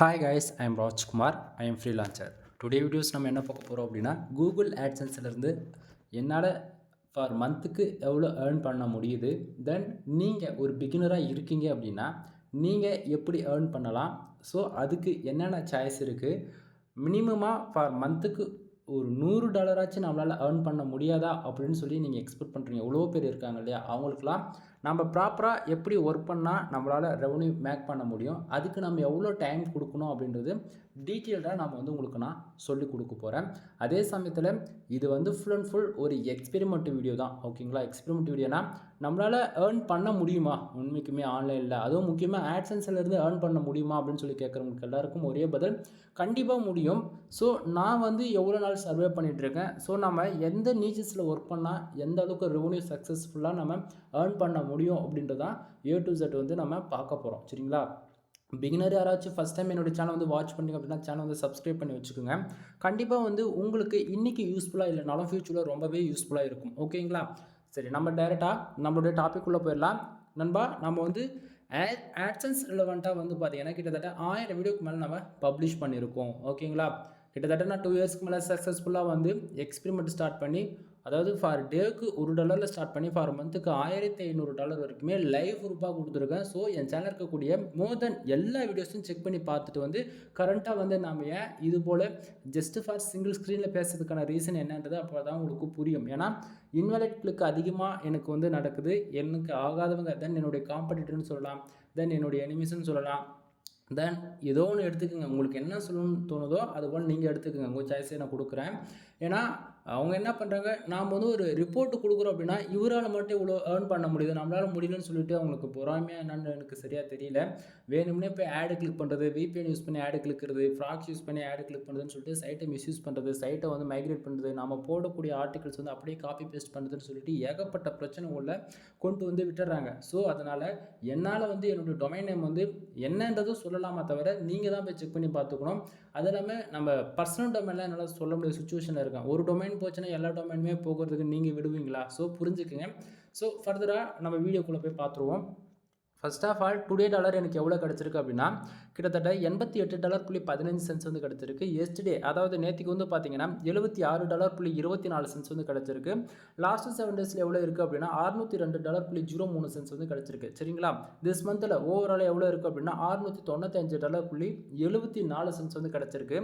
Hi guys, I am Rajkumar. I am freelancer. Today videos நம்ம என்ன பார்க்க போகிறோம் அப்படின்னா, கூகுள் ஆட்சன்ஸ்லேருந்து என்னால் ஃபார் மந்த்துக்கு எவ்வளோ ஏர்ன் பண்ண முடியுது, தென் நீங்கள் ஒரு பிகினராக இருக்கீங்க அப்படின்னா நீங்கள் எப்படி ஏர்ன் பண்ணலாம், ஸோ அதுக்கு என்னென்ன சாய்ஸ் இருக்குது, மினிமமாக ஃபார் மந்த்துக்கு ஒரு $100 நம்மளால் ஏர்ன் பண்ண முடியாதா அப்படின்னு சொல்லி நீங்கள் எக்ஸ்பெக்ட் பண்ணுறீங்க. எவ்வளோ பேர் இருக்காங்க இல்லையா, அவங்களுக்குலாம் நம்ம ப்ராப்பராக எப்படி ஒர்க் பண்ணால் நம்மளால் ரெவன்யூ மேக் பண்ண முடியும், அதுக்கு நம்ம எவ்வளோ டைம் கொடுக்கணும் அப்படின்றது டீட்டெயில்டாக நம்ம உங்களுக்கு நான் சொல்லிக் கொடுக்க போகிறேன். அதே சமயத்தில் இது ஃபுல் அண்ட் ஃபுல் ஒரு எக்ஸ்பெரிமெண்ட் வீடியோ தான். ஓகேங்களா, எக்ஸ்பெரிமெண்ட் வீடியோனா நம்மளால் ஏர்ன் பண்ண முடியுமா உண்மைக்குமே ஆன்லைனில், அதுவும் முக்கியமாக ஆட்சன்ஸ்லேருந்து ஏர்ன் பண்ண முடியுமா அப்படின்னு சொல்லி கேட்குறவங்களுக்கு எல்லாருக்கும் ஒரே பதில், கண்டிப்பாக முடியும். ஸோ நான் எவ்வளோ நாள் சர்வே பண்ணிகிட்ருக்கேன், ஸோ நம்ம எந்த நீச்சஸில் ஒர்க் பண்ணால் எந்த அளவுக்கு ரெவன்யூ சக்ஸஸ்ஃபுல்லாக நம்ம ஏர்ன் பண்ண முடியும் அப்படின்றதான் A to Z நம்ம பார்க்க போகிறோம். சரிங்களா, பிகினர் யாராச்சும் ஃபஸ்ட் டைம் என்னோடய சேனல் வாட்ச் பண்ணிங்க அப்படின்னா சேனல் சப்ஸ்கிரைப் பண்ணி வச்சுக்கோங்க. கண்டிப்பாக உங்களுக்கு இன்றைக்கி யூஸ்ஃபுல்லாக இல்லைனாலும் ஃப்யூச்சரில் ரொம்பவே யூஸ்ஃபுல்லாக இருக்கும். ஓகேங்களா, சரி நம்ம டைரெக்டாக நம்மளுடைய டாபிக் உள்ளே போயிடலாம். நண்பா, நம்ம ஆட்சன்ஸ் ரிலவெண்ட்டாக பார்த்தீங்கன்னா கிட்டத்தட்ட 1000 வீடியோக்கு மேலே நம்ம பப்ளிஷ் பண்ணியிருக்கோம். ஓகேங்களா, கிட்டத்தட்ட நான் 2 இயர்ஸ்க்கு மேலே சக்ஸஸ்ஃபுல்லாக எக்ஸ்பெரிமெண்ட் ஸ்டார்ட் பண்ணி, அதாவது ஃபார் டேக்கு $1 ஸ்டார்ட் பண்ணி ஃபார் மந்த்துக்கு $1500 வரைக்குமே லைவ் ப்ரூஃபாக கொடுத்துருக்கேன். ஸோ என் சேனல் இருக்கக்கூடிய மோர் தென் எல்லா வீடியோஸும் செக் பண்ணி பார்த்துட்டு கரண்ட்டாக நம்ம ஏன் இது போல் ஜஸ்ட் ஃபார் சிங்கிள் ஸ்க்ரீனில் பேசுறதுக்கான ரீசன் என்னன்றது அப்போ தான் உங்களுக்கு புரியும். ஏன்னா இன்வாலிட் கிளிக் அதிகமாக எனக்கு நடக்குது. எனக்கு ஆகாதவங்க தென் என்னுடைய காம்படிட்டர்னு சொல்லலாம், தென் என்னுடைய எனிமீஸ்ன்னு சொல்லலாம், தென் ஏதோ ஒன்று எடுத்துக்கோங்க. உங்களுக்கு என்ன சொல்லணும்னு தோணுதோ அது போல் நீங்கள் எடுத்துக்கோங்க. உங்கள் சாய்ஸை நான் கொடுக்குறேன். ஏன்னா அவங்க என்ன பண்ணுறாங்க, நாம் ஒரு ரிப்போர்ட்டு கொடுக்குறோம் அப்படின்னா இவரால் மட்டும் இவ்வளோ ஏர்ன் பண்ண முடியுது, நம்மளால் முடியலன்னு சொல்லிட்டு அவங்களுக்கு பொறாமையாக என்னன்னு எனக்கு சரியாக தெரியல. வேணும்னே போய் ஆடு கிளிக் பண்ணுறது, VPN யூஸ் பண்ணி ஆடு கிளிக்கிறது, ஃப்ராக்ஸ் யூஸ் பண்ணி ஆடு கிளிக் பண்ணுறதுன்னு சொல்லிட்டு சைட்டை மிஸ்யூஸ் பண்ணுறது, சைட்டை மைக்ரேட் பண்ணுறது, நம்ம போடக்கூடிய ஆர்டிகல்ஸ் அப்படியே காப்பி பேஸ்ட் பண்ணுறதுன்னு சொல்லிட்டு ஏகப்பட்ட பிரச்சனை உள்ள கொண்டு விட்டுறாங்க. ஸோ அதனால் என்னால் என்னோடய டொமைன் நேம் என்னன்றதும் சொல்லலாமா தவிர நீங்கள் தான் போய் செக் பண்ணி பார்த்துக்கணும். அது இல்லாமல் நம்ம பர்சனல் டொமைன்லாம் என்னால் சொல்ல முடியாத சுச்சுவேஷனில் இருக்கேன். ஒரு டொமைன் போச்சுன்னா எல்லா டொமைனுமே போகிறதுக்கு நீங்கள் விடுவீங்களா? ஸோ புரிஞ்சுக்குங்க. ஸோ ஃபர்தராக நம்ம வீடியோக்குள்ளே போய் பார்த்துருவோம். First of all today dollar எனக்கு எவ்வளோ கிடச்சிருக்கு அப்படின்னா கிட்டத்தட்ட $88.15 கிடச்சிருக்கு. எஸ்டே அதாவது நேற்றுக்கு பார்த்தீங்கன்னா $76.24 கிடச்சிருக்கு. லாஸ்ட் 7 டேஸில் எவ்வளோ இருக்குது அப்படின்னா $602.03 கிடச்சிருக்கு. சரிங்களா, திஸ் மந்தில் ஓவரால் எவ்வளோ இருக்குது அப்படின்னா $695.74 கிடச்சிருக்கு.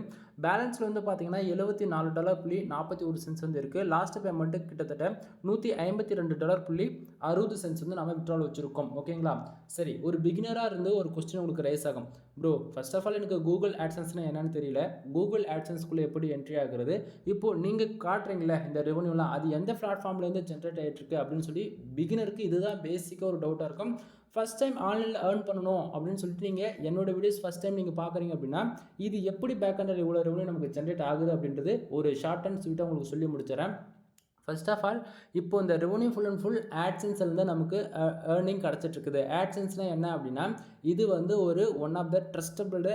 பேலன்ஸில் பார்த்தீங்கன்னா $74.41 இருக்குது. லாஸ்ட் பேமெண்ட்டு கிட்டத்தட்ட $152.60 நம்ம விட்ரால் வச்சுருக்கோம். ஓகேங்களா, சரி, ஒரு பிகினராக இருந்து ஒரு கொஸ்டின் உங்களுக்கு ரைஸ் ஆகும். ப்ரோ, ஃபர்ஸ்ட் ஆஃப் ஆல் எனக்கு கூகுள் ஆட்சன்ஸ்னால் என்னன்னு தெரியல, கூகுள் ஆட்சன்ஸ்குள்ளே எப்படி என்ட்ரி ஆகுறது, இப்போது நீங்கள் காட்டுறீங்களே இந்த ரெவன்யூலாம் அது எந்த பிளாட்ஃபார்ம்லேருந்து ஜென்ரேட் ஆகிட்டுருக்கு அப்படின்னு சொல்லி பிகினருக்கு இதுதான் பேசிக்காக ஒரு டவுட்டாக இருக்கும். ஃபஸ்ட் டைம் ஆன்லைனில் ஏர்ன் பண்ணணும் அப்படின்னு சொல்லிட்டு நீங்கள் என்னோட வீடியோஸ் ஃபஸ்ட் டைம் நீங்கள் பார்க்குறீங்க அப்படின்னா இது எப்படி பேக்கெண்டில் இவ்வளோ ரெவன்யூ நமக்கு ஜென்ரேட் ஆகுது அப்படின்றது ஒரு ஷார்ட் அண்ட் ஸ்வீட்டாக உங்களுக்கு சொல்லி முடிச்சிடறேன். ஃபர்ஸ்ட் ஆஃப் ஆல் இப்போ இந்த ரெவன்யூ ஃபுல் அண்ட் ஃபுல் ஆட்சன்ஸ்லேருந்து நமக்கு ஏர்னிங் கிடச்சிட்ருக்குது. ஆட்சன்ஸ்னால் என்ன அப்படின்னா இது ஒரு ஒன் ஆஃப் த ட்ரஸ்டபிள்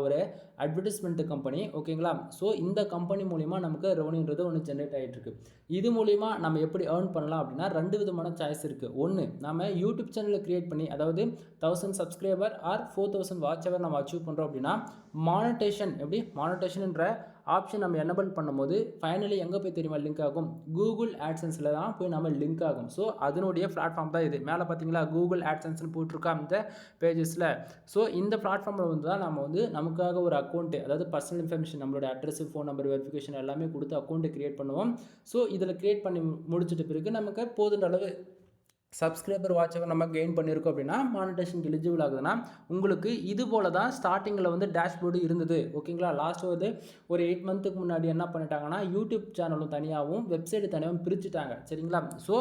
ஒரு அட்வர்டைஸ்மெண்ட் கம்பெனி. ஓகேங்களா, ஸோ இந்த கம்பெனி மூலிமா நமக்கு ரெவன்யூன்றது ஜென்ரேட் ஆகிட்டுருக்கு. இது மூலிமா நம்ம எப்படி ஏர்ன் பண்ணலாம் அப்படின்னா 2 விதமான சாய்ஸ் இருக்குது. ஒன்று, நம்ம யூடியூப் சேனலில் க்ரியேட் பண்ணி, அதாவது 1000 சப்ஸ்கிரைபர் ஆர் 4000 வாட்ச் ஹவர் நம்ம அச்சீவ் பண்ணுறோம் அப்படின்னா மானிட்டேஷன், எப்படி மானிட்டேஷன்ன்ற ஆப்ஷன் நம்ம எனபிள் பண்ணும்போது ஃபைனலி எங்கே போய் தெரியுமா லிங்க் ஆகும், கூகுள் ஆட்சன்ஸில் தான் போய் நம்ம லிங்க் ஆகும். ஸோ அதனுடைய பிளாட்ஃபார்ம் தான் இது. மேலே பார்த்தீங்களா கூகுள் ஆட்சன்ஸ்னு போட்டிருக்கா இந்த பேஜஸில். ஸோ இந்த பிளாட்ஃபார்மில் தான் நம்ம நமக்காக ஒரு அக்கௌண்ட்டு, அதாவது பர்சனல் இன்ஃபர்மேஷன், நம்மளோட அட்ரஸ், ஃபோன் நம்பர், வெரிஃபிகேஷன் எல்லாமே கொடுத்து அக்கௌண்ட்டு க்ரியேட் பண்ணுவோம். ஸோ இதில் க்ரியேட் பண்ணி முடிச்சிட்ட பிறகு நமக்கு போதுன்ற அளவு சப்ஸ்கிரைபர் வாட்ச் ஹவர் நம்ம கெயின் பண்ணியிருக்கோம் அப்படின்னா மானிட்டேஷன் எலிஜிபிள் ஆகுதுன்னா உங்களுக்கு இது போல தான் ஸ்டார்டிங்கில் டேஷ்போர்டு இருந்தது. ஓகேங்களா, லாஸ்ட் ஒரு 8 மந்த்துக்கு முன்னாடி என்ன பண்ணிட்டாங்கன்னா யூடியூப் சேனலும் தனியாகவும் வெப்சைட்டு தனியாகவும் பிரிச்சுட்டாங்க. சரிங்களா, ஸோ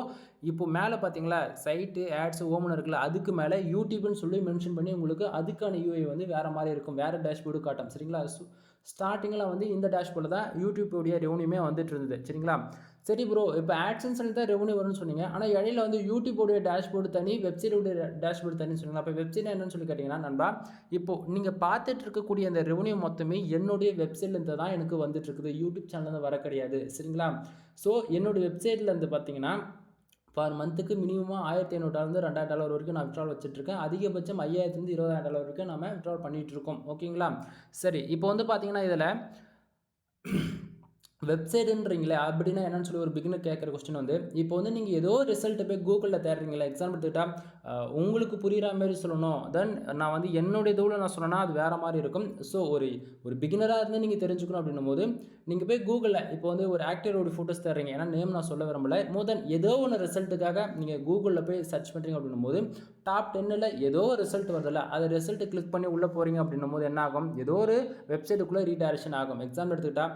இப்போ மேலே பார்த்தீங்களா சைட்டு ஆட்ஸ் ஓமன் இருக்குல்ல, அதுக்கு மேலே யூடியூப்னு சொல்லி மென்ஷன் பண்ணி உங்களுக்கு அதுக்கான யூஐ வேறு மாதிரி இருக்கும், வேறு டேஷ்போர்டு காட்டும். சரிங்களா, ஸ்டார்டிங்கில் இந்த டேஷ்போர்டில் தான் யூடியூப்போடைய ரெவன்யூமே வந்துட்டு இருந்தது. சரிங்களா, சரி ப்ரோ, இப்போ ஆட்சன்ஸில் தான் ரெவன்யூ வரும்னு சொன்னீங்க, ஆனால் இடையில யூடியூபோடைய டேஷ்போர்டு தனி, வெப்சைட்டோடைய டேஷ்போர்டு தனின்னு சொன்னீங்க. அப்போ வெப்சைட் என்னன்னு சொல்லி கேட்டிங்கன்னா நண்பா, இப்போது நீங்கள் பார்த்துட்டு இருக்கக்கூடிய அந்த ரெவன்யூ மொத்தமே என்னுடைய வெப்சைட்லேருந்து தான் எனக்கு வந்துட்டு இருக்குது, யூடியூப் சேனல்லேருந்து வர கிடையாது. சரிங்களா, ஸோ என்னுடைய வெப்சைட்லேருந்து பார்த்தீங்கன்னா ஃபார் மந்த்துக்கு மினிமமாக $1500 $2000 வரைக்கும் நான் விட்ரால் வச்சுட்ருக்கேன். அதிகபட்சம் $5000 $20,000 வரைக்கும் நம்ம விட்ரால் பண்ணிகிட்ருக்கோம். ஓகேங்களா? சரி, இப்போ வந்து பார்த்தீங்கன்னா இதில் வெப்சைட்டுன்றீங்களே அப்படின்னா என்னன்னு சொல்லி ஒரு பிகினர் கேட்குற கொஸ்டின் வந்து, இப்போ வந்து நீங்கள் ஏதோ ரிசல்ட்டை போய் கூகுளில் தேடுறீங்களா, எக்ஸாம்பிள் எடுத்துக்கிட்டால் உங்களுக்கு புரிகிற மாதிரி சொல்லணும், தென் நான் வந்து என்னுடைய இதுவில் நான் சொன்னேன்னா அது வேறு மாதிரி இருக்கும். ஸோ ஒரு பிகினராக இருந்து நீங்கள் தெரிஞ்சுக்கணும் அப்படின்னும் போது நீங்கள் போய் கூகுளில் இப்போ வந்து ஒரு ஆக்டரோட ஃபோட்டோஸ் தேடுறீங்க, ஏன்னா நேம் நான் சொல்ல விரும்பலை, மோர் ஏதோ ஒன்று ரிசல்ட்டுக்காக நீங்கள் கூகுளில் போய் சர்ச் பண்ணுறீங்க அப்படின்னும் போது டாப் 10ல் ஏதோ ரிசல்ட் வருதில்ல, அது ரிசல்ட்டு கிளிக் பண்ணி உள்ளே போகிறீங்க அப்படின்னும் போது என்ன ஆகும், ஏதோ ஒரு வெப்சைட்டுக்குள்ளே ரீடைரக்ஷன் ஆகும். எக்ஸாம்பிள் எடுத்துக்கிட்டால்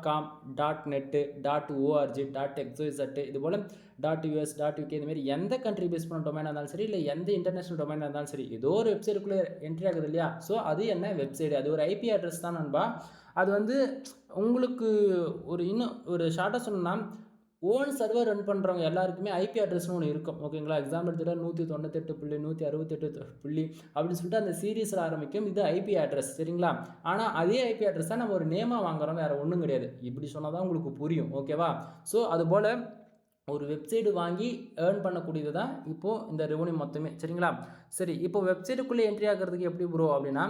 .com .net .org .xyz இது போல் .us .uk இதுமாரி எந்த கண்ட்ரி பேஸ் பண்ண டொமைனாக இருந்தாலும் சரி, இல்லை எந்த இன்டர்நேஷனல் டொமைனாக இருந்தாலும் சரி, ஏதோ ஒரு வெப்சைட்டுக்குள்ளே என்ட்ரி ஆகுது இல்லையா. ஸோ அது என்ன வெப்சைட், அது ஒரு ஐபி அட்ரஸ் தான் நண்பா. அது வந்து உங்களுக்கு இன்னும் ஒரு ஷார்ட்டாக சொன்னோன்னா ஓன் சர்வர் ரன் பண்ணுறவங்க எல்லாருக்குமே ஐபி அட்ரஸ்னு ஒன்று இருக்கும். ஓகேங்களா? எக்ஸாம்பிள் எடுத்துகிட்டா 198.168. அப்படின்னு சொல்லிட்டு அந்த சீரீஸில் ஆரம்பிக்கும். இது ஐபி அட்ரஸ், சரிங்களா? ஆனால் அதே ஐபி அட்ரஸ் தான் நம்ம ஒரு நேமாக வாங்குறோம், வேறு ஒன்றும் கிடையாது. இப்படி சொன்னால் தான் உங்களுக்கு புரியும். ஓகேவா? ஸோ அதுபோல் ஒரு வெப்சைட்டு வாங்கி ஏர்ன் பண்ணக்கூடியது தான் இப்போது இந்த ரெவன்யூ மொத்தமே, சரிங்களா? சரி, இப்போ வெப்சைட்டுக்குள்ளே என்ட்ரி ஆகிறதுக்கு எப்படி ப்ரோ அப்படின்னா,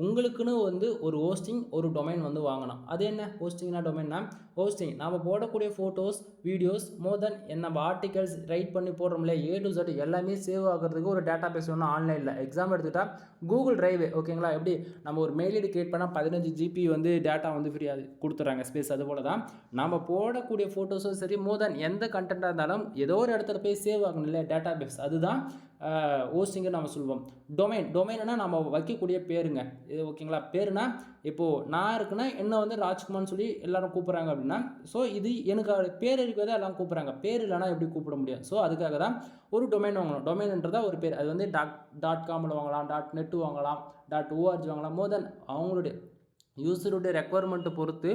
உங்களுக்குன்னு வந்து ஒரு ஹோஸ்டிங் ஒரு டொமைன் வந்து வாங்கணும். அது என்ன ஹோஸ்டிங்னா டொமைன்னா, ஹோஸ்டிங் நம்ம போடக்கூடிய ஃபோட்டோஸ் வீடியோஸ் மோர் தென் நம்ம ஆர்டிகல்ஸ் ரைட் பண்ணி போடுறோம்ல, A to Z எல்லாமே சேவ் ஆகிறதுக்கு ஒரு டேட்டா பேஸ் ஒன்று ஆன்லைனில். எக்ஸாம்பிள் எடுத்துக்கிட்டால் கூகுள் டிரைவ். ஓகேங்களா? எப்படி நம்ம ஒரு மெயில் ஐடி கிரியேட் பண்ணால் 15 GB வந்து டேட்டா வந்து ஃப்ரீயாக கொடுத்துட்றாங்க ஸ்பேஸ், அது போல தான் நம்ம போடக்கூடிய ஃபோட்டோஸும் சரி, மோர் தென் எந்த கண்டென்ட்டாக இருந்தாலும் ஏதோ ஒரு இடத்துல போய் சேவ் ஆகணும் இல்லை, டேட்டா பேஸ், அதுதான் ஹோஸ்டிங்கு நம்ம சொல்லுவோம். டொமைன்னா நம்ம வைக்கக்கூடிய பேருங்க இது. ஓகேங்களா? பேருனா இப்போது நான் இருக்குன்னா என்ன வந்து ராஜ்குமார்னு சொல்லி எல்லாரும் கூப்பிட்றாங்க அப்படின்னா, ஸோ இது எனக்கு பேர் இருக்கிறதா எல்லாம் கூப்பிட்றாங்க, பேர் இல்லைனா எப்படி கூப்பிட முடியும். ஸோ அதுக்காக தான் ஒரு டொமைன் வாங்கணும். டொமைன்ன்றதா ஒரு பேர், அது வந்து .comல வாங்கலாம், .net வாங்கலாம், .org வாங்கலாம். மோர் தென் அவங்களுடைய யூஸருடைய ரெக்குவயர்மெண்ட்டை பொறுத்து,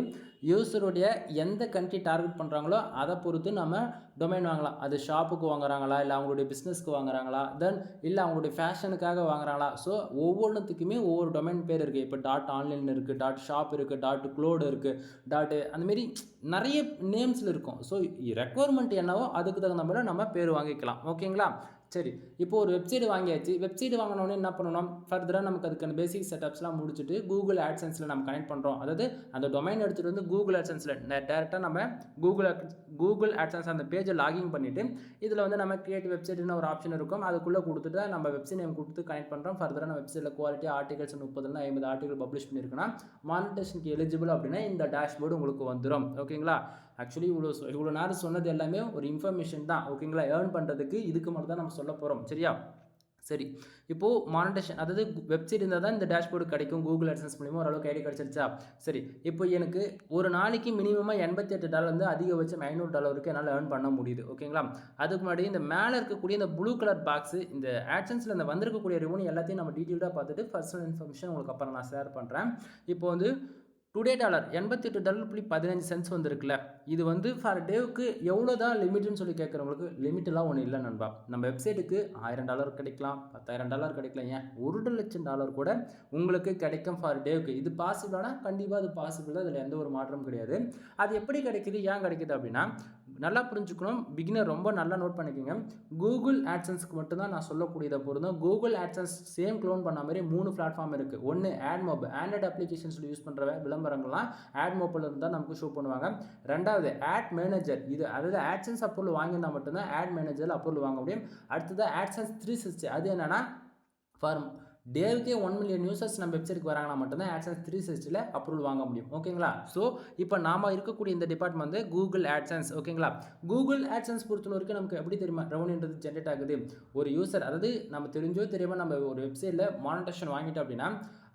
யூஸருடைய எந்த கண்ட்ரி டார்கெட் பண்ணுறாங்களோ அதை பொறுத்து நம்ம டொமைன் வாங்கலாம். அது ஷாப்புக்கு வாங்குறாங்களா, இல்லை அவங்களுடைய பிஸ்னஸ்க்கு வாங்குறாங்களா, தென் இல்லை அவங்களுடைய ஃபேஷனுக்காக வாங்குறாங்களா. ஸோ ஒவ்வொன்றுத்துக்குமே ஒவ்வொரு டொமைன் பேர் இருக்குது. இப்போ .online இருக்குது, .shop இருக்குது, .cloud இருக்குது, அந்தமாரி நிறைய நேம்ஸில் இருக்கும். ஸோ ரெக்குவயர்மெண்ட் என்னவோ அதுக்கு தகுந்த மாதிரி நம்ம பேர் வாங்கிக்கலாம். ஓகேங்களா? சரி, இப்போ ஒரு வெப்சைட் வாங்கியாச்சு. வெப்சைட் வாங்கினோடனே என்ன பண்ணணும், ஃபர்தராக நமக்கு அதுக்கான பேசிக் செட்டப்ஸ்லாம் முடிச்சுட்டு கூகுள் ஆட்சன்ஸில் நம்ம கனெக்ட் பண்ணுறோம். அதாவது அந்த டொமைன் எடுத்துகிட்டு வந்து கூகுள் ஆட்சன்ஸில் டேரெக்டாக நம்ம கூகுள் ஆட்சன்ஸ் அந்த பேஜை லாகின் பண்ணிவிட்டு இதில் வந்து நம்ம கிரியேட் வெப்சைட்னு ஒரு ஆப்ஷன் இருக்கும். அதுக்குள்ளே கொடுத்துட்டு நம்ம வெப்சைட் நேம் கொடுத்து கனெக்ட் பண்ணுறோம். ஃபர்தராக நம்ம வெப்சைட்டில் குவாலிட்டி ஆர்டிகல்ஸ் 30 ஆர்டிகல் பப்ளிஷ் பண்ணியிருக்குன்னா மானிட்டேஷனுக்கு எலிஜிபிள் அப்படின்னா இந்த டேஷ்போர்டு உங்களுக்கு வந்துடும். ஓகேங்களா? ஆக்சுவலி இவ்வளோ நேரம் சொன்னது எல்லாமே ஒரு இன்ஃபர்மேஷன் தான். ஓகேங்களா? ஏர்ன் பண்ணுறதுக்கு இதுக்கு மட்டும் தான் நம்ம சொல்ல போகிறோம். சரியா? சரி, இப்போது மானிட்டேஷன் அதாவது வெப்சைட் இருந்தால் தான் இந்த டேஷ்போர்டு கிடைக்கும். கூகுள் ஆட்சன்ஸ் மூலிமா ஓரளவுக்கு ஐடி கிடச்சிருச்சா? சரி, இப்போ எனக்கு ஒரு நாளைக்கு மினிமமாக $88 வந்து அதிகபட்சம் $500 வரைக்கும் என்னால் ஏர்ன் பண்ண முடியுது. ஓகேங்களா? அதுக்கு முன்னாடி இந்த மேலே இருக்கக்கூடிய இந்த ப்ளூ கலர் பாக்ஸு, இந்த ஆட்சன்ஸில் இந்த வந்திருக்கக்கூடிய ரெவன்யூ எல்லாத்தையும் நம்ம டீட்டெயிலாக பார்த்துட்டு பர்சனல் இன்ஃபர்மேஷன் உங்களுக்கு அப்புறம் நான் ஷேர் பண்ணுறேன். இப்போ வந்து டுடே $88.15 வந்திருக்குல்ல, இது வந்து ஃபார் டேவுக்கு எவ்வளோ தான் லிமிட்னு சொல்லி கேட்குறவங்களுக்கு லிமிட்டெலாம் ஒன்றும் இல்லை நண்பா. நம்ம வெப்சைட்டுக்கு $1000 கிடைக்கலாம், $10,000 கிடைக்கலாம், ஏன் $1,00,000 கூட உங்களுக்கு கிடைக்கும் ஃபார் டேவுக்கு. இது பாசிபிளானா கண்டிப்பாக அது பாசிபிள் தான், இதில் எந்த ஒரு மாற்றமும் கிடையாது. அது எப்படி கிடைக்குது, ஏன் கிடைக்குது அப்படின்னா நல்லா புரிஞ்சுக்கணும். பிகினர் ரொம்ப நல்லா நோட் பண்ணிக்கோங்க. கூகுள் ஆட்சன்ஸ்க்கு மட்டும்தான் நான் சொல்லக்கூடியதை பொறுத்தும். கூகுள் ஆட்சன்ஸ் சேம் க்ளோன் பண்ண மாதிரி 3 பிளாட்ஃபார்ம் இருக்குது. ஒன்று AdMob, ஆண்ட்ராய்டு அப்ளிகேஷன்ஸில் யூஸ் பண்ணுற விளம்பரங்கள்லாம் AdMobல இருந்தால் நமக்கு ஷோ பண்ணுவாங்க. ரெண்டாவது ஆட் மேனேஜர், இது அதாவது ஆட்சன்ஸ் அப்ரூவல் வாங்கியிருந்தால் மட்டும்தான் ஆட் மேனேஜரில் அப்ரூவல் வாங்க முடியும். அடுத்தது ஆட்சன்ஸ் 360, அது என்னென்னா ஃபார் டேவுக்கே 1 மில்லியன் யூசர்ஸ் நம்ம வெப்சைட்டுக்கு வராங்கன்னா மட்டும்தான் ஆட்சன்ஸ் 360 அப்ரூவல் வாங்க முடியும். ஓகேங்களா? ஸோ இப்போ நாம் இருக்கக்கூடிய இந்த டிபார்ட்மெண்ட் வந்து கூகுள் ஆட்சன்ஸ். ஓகேங்களா? கூகுள் ஆட்சன்ஸ் பொறுத்த வரைக்கும் நமக்கு எப்படி தெரியுமா ரெவன்யூன்றது ஜென்ரேட் ஆகுது. ஒரு யூசர், அதாவது நம்ம தெரிஞ்சோ தெரியாமல் நம்ம ஒரு வெப்சைட்டில் மானிட்டேஷன் வாங்கிட்டோம் அப்படின்னா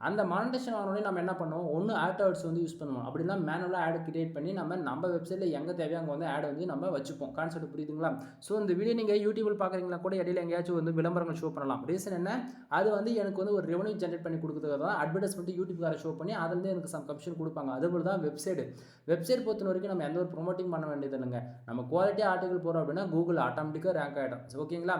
அந்த மானிட்டேஷன் வாங்கினோடனே நம்ம என்ன பண்ணுவோம், ஒன்று ஆட்ஸ் வந்து யூஸ் பண்ணுவோம், அப்படின்னா மேனுவலாக ஆட் கிரியேட் பண்ணி நம்ம வெப்சைட்டில் எங்கே தேவையோ அங்கே வந்து ஆட் வந்து நம்ம வச்சுப்போம். கான்செப்ட் புரியுதுங்களா? ஸோ இந்த வீடியோ நீங்கள் யூடியூபில் பார்க்குறீங்களா கூட இடையில எங்கேயாச்சும் வந்து விளம்பரங்கள் ஷோ பண்ணலாம். ரீசன் என்ன, அது வந்து எனக்கு வந்து ஒரு ரெவன்யூ ஜென்ரேட் பண்ணி கொடுக்குறதுக்காக தான் அட்வர்டைஸ்மெண்ட் யூடியூப்கார ஷோ பண்ணி அதுலேருந்து எனக்கு சம் கமிஷன் கொடுப்பாங்க. அதுபோல் தான் வெப்சைட் பொறுத்த வரைக்கும் நம்ம எந்த ஒரு ப்ரொமோட்டிங் பண்ண வேண்டியது இல்லைங்க. நம்ம குவாலிட்டியாக ஆர்டிகல் போகிறோம் அப்படின்னா கூகுள் ஆட்டோமேட்டிக்காக ரேங்க் ஆகிடும். ஓகேங்களா?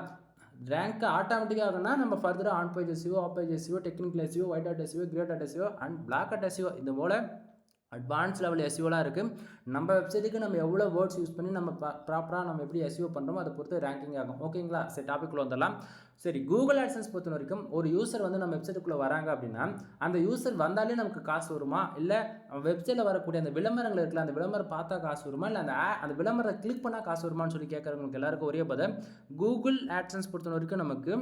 ரேங்க் ஆட்டோமேட்டிக்காக ஆகுனா நம்ம ஃபர்தராக on page SEO, off page SEO, technical SEO, white hat SEO, grey hat SEO and black hat SEO இந்த போல் அட்வான்ஸ் லெவல் எஸ்இஓலாம் இருக்குது. நம்ம வெப்சைட்டுக்கு நம்ம எவ்வளோ வேர்ட்ஸ் யூஸ் பண்ணி நம்ம ப்ராப்பராக நம்ம எப்படி எஸ்இஓ பண்ணுறோமோ அதை பொறுத்து ரேங்கிங் ஆகும். ஓகேங்களா? சரி, டாபிக்குள்ளே வந்துடலாம். சரி, கூகுள் ஆட்சன்ஸ் பொறுத்த வரைக்கும் ஒரு யூசர் வந்து நம்ம வெப்சைட்டுக்குள்ளே வராங்க அப்படின்னா அந்த யூசர் வந்தாலே நமக்கு காசு வருமா, இல்லை வெப்சைட்டில் வரக்கூடிய அந்த விளம்பரங்கள் இருக்குல்ல, அந்த விளம்பரம் பார்த்தா காசு வருமா, இல்லை அந்த விளம்பரத்தை கிளிக் பண்ணால் காசு வருமானு சொல்லி கேட்குறவங்களுக்கு எல்லாருக்கும் ஒரே பதில், கூகுள் ஆட்சன்ஸ் பொறுத்த வரைக்கும் நமக்கு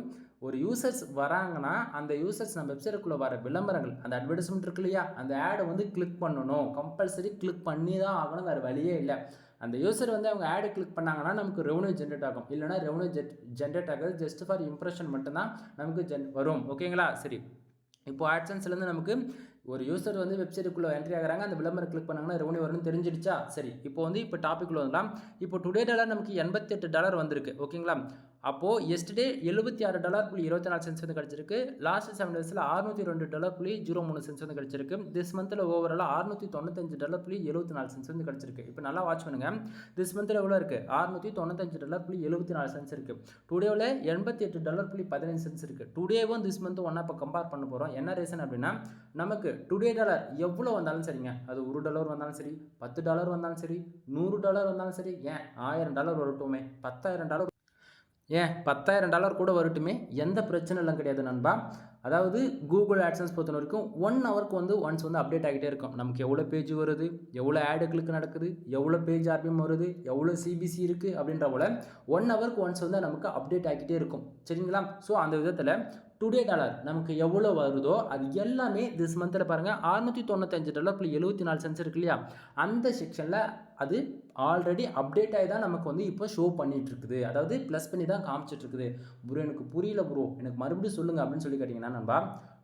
ஒரு யூசர்ஸ் வராங்கன்னா அந்த யூசர்ஸ் நம்ம வெப்சைட்டுக்குள்ளே வர விளம்பரங்கள், அந்த அட்வர்டைஸ்மெண்ட் இருக்கு இல்லையா, அந்த ஆடை வந்து கிளிக் பண்ணணும், கம்பல்சரி கிளிக் பண்ணி தான் ஆகணும், வேறு வழியே இல்லை. அந்த யூசர் வந்து அவங்க ஆடை கிளிக் பண்ணாங்கன்னா நமக்கு ரெவன்யூ ஜென்ரேட் ஆகும். இல்லைனா ரெவன்யூ ஜென்ரேட் ஆகுது ஜஸ்ட் ஃபார் இம்ப்ரெஷன் மட்டும்தான் நமக்கு வரும். ஓகேங்களா? சரி, இப்போ ஆட்சன்ஸ்லேருந்து நமக்கு ஒரு யூசர் வந்து வெப்சைட்டுக்குள்ளே என்ட்ரி ஆகிறாங்க, அந்த விளம்பரம் கிளிக் பண்ணாங்கன்னா ரெவன்யூ வரும்னு தெரிஞ்சிடுச்சா? சரி, இப்போ டாபிக்குள்ளே வரலாம். இப்போ டுடே டாலர் நமக்கு $88 வந்திருக்கு. ஓகேங்களா? அப்போது எஸ்டே $76.24 வந்து கிடச்சிருக்கு. லாஸ்ட் 7 டேஸில் $602.03 வந்து கிடச்சிருக்கு. திஸ் மந்தில் ஓவராலாக $695.74 வந்து கிடச்சிருக்கு. இப்போ நல்லா வாட்ச் பண்ணுங்கள். திஸ் மந்தில் எவ்வளோ இருக்குது? $695.74 இருக்குது. டுடேவில் $88.15 இருக்குது. டுடேவும் திஸ் மந்த் ஒன்றா இப்போ கம்பேர் பண்ண போகிறோம். என்ன ரீசன் அப்படின்னா, நமக்கு டுடே டாலர் எவ்வளோ வந்தாலும் சரிங்க, அது $1 வந்தாலும் சரி, $10 வந்தாலும் சரி, $100 வந்தாலும் சரி, ஏன் $1000 வரட்டுமே, $10,000 ஏன் $10,000 கூட வரட்டுமே, எந்த பிரச்சனைலாம் கிடையாது நண்பா. அதாவது கூகுள் ஆட்சன்ஸ் பொறுத்த வரைக்கும் 1 ஹவருக்கு வந்து ஒன்ஸ் வந்து அப்டேட் ஆகிட்டே இருக்கும். நமக்கு எவ்வளோ பேஜ் வருது, எவ்வளோ ஆடு கிளிக் நடக்குது, எவ்வளோ பேஜ் ஆர்பிஎம் வருது, எவ்வளோ சிபிசி இருக்குது அப்படின்ற போல் 1 ஹவருக்கு ஒன்ஸ் வந்து நமக்கு அப்டேட் ஆகிட்டே இருக்கும். சரிங்களா? ஸோ அந்த விதத்தில் டுடே டாலர் நமக்கு எவ்வளோ வருதோ அது எல்லாமே திஸ் மந்தில் பாருங்கள் $695.74 இருக்கு இல்லையா, அந்த செக்ஷனில் அது ஆல்ரெடி அப்டேட் ஆகி தான் நமக்கு வந்து இப்போ ஷோ பண்ணிகிட்டு இருக்குது. அதாவது ப்ளஸ் பண்ணி தான் காமிச்சிட்டு இருக்குது. ப்ரோ எனக்கு புரியல ப்ரோ, எனக்கு மறுபடியும் சொல்லுங்கள் அப்படின்னு சொல்லி கேட்டிங்கன்னா நண்பா,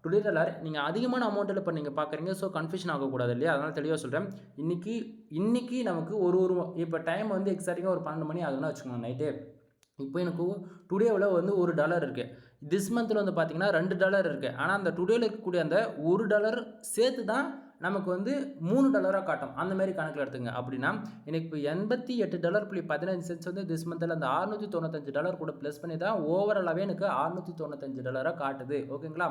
டுடே டாலர் நீங்கள் அதிகமான அமௌண்ட்டில் இப்போ நீங்கள் பார்க்குறீங்க. ஸோ கன்ஃபியூஷன் ஆகக்கூடாது இல்லையா, அதனால் தெளிவாக சொல்கிறேன். இன்றைக்கி நமக்கு ஒரு இப்போ டைம் வந்து எக்ஸாக்டாக ஒரு 12 மணி ஆகுதுன்னு வச்சுக்கோங்க நைட்டு. இப்போ எனக்கு டுடேவில் வந்து $1 இருக்குது. திஸ் மந்தில் வந்து பார்த்தீங்கன்னா $2 இருக்குது. ஆனால் அந்த டுடேவில் இருக்கக்கூடிய அந்த $1 சேர்த்து தான் நமக்கு வந்து $3 காட்டும். அந்த மாதிரி கணக்கில் எடுத்துங்க. அப்படின்னா எனக்கு இப்போ $88.15 வந்து திஸ் மந்தில் அந்த $695 கூட ப்ளஸ் பண்ணி தான் ஓவராலாகவே எனக்கு $695 காட்டுது. ஓகேங்களா?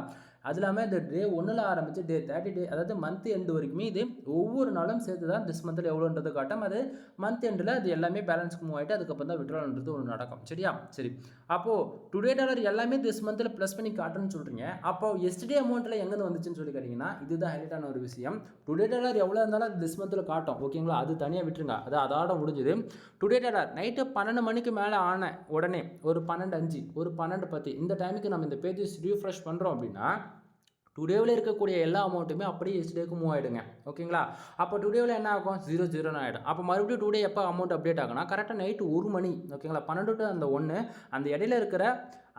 அது இல்லாமல் இந்த டே 1ல் ஆரம்பித்து டே 30 அதாவது மந்த் எண்டு வரைக்குமே இது ஒவ்வொரு நாளும் சேர்த்து தான் திஸ் மந்தில் எவ்வளோன்றது காட்டும். அது மந்த் எண்டில் அது எல்லாமே பேலன்ஸ்க்கு மூவ் ஆகிட்டு அதுக்கப்புறம் தான் விட்ரால்ன்றது ஒன்று நடக்கும். சரியா? சரி, அப்போது டுடே டாலர் எல்லாமே திஸ் மந்தில் ப்ளஸ் பண்ணி காட்டுன்னு சொல்கிறீங்க. அப்போது எஸ்டே அமௌண்ட்டில் எங்கேருந்து வந்துச்சுன்னு சொல்லி கேட்டிங்கன்னா, இதுதான் ஹைலைட்டான ஒரு விஷயம். டுடே டாலர் எவ்வளோ இருந்தாலும் அது திஸ் மந்தில் காட்டும். ஓகேங்களா? அது தனியாக விட்டுருங்க, அது அதோட முடிஞ்சுது. டுடே டாலர் நைட்டு 12 மணிக்கு மேலே ஆன உடனே ஒரு 12:05 ஒரு 12:10 இந்த டைமுக்கு நம்ம இந்த பேஜஸ் ரீஃப்ரெஷ் பண்ணுறோம் அப்படின்னா டுடேவில் இருக்கக்கூடிய எல்லா அமௌண்ட்டுமே அப்படியே எஸ்டேக்கு மூவ் ஆகிடுங்க. ஓகேங்களா? அப்போ டுடேவில் என்ன ஆகும்? 0 ஆகிடும். அப்போ மறுபடியும் டுடே எப்போ அமௌண்ட் அப்டேட் ஆகுனா கரெக்டாக நைட்டு 1 மணி. ஓகேங்களா? 12 to அந்த 1 அந்த இடையில இருக்கிற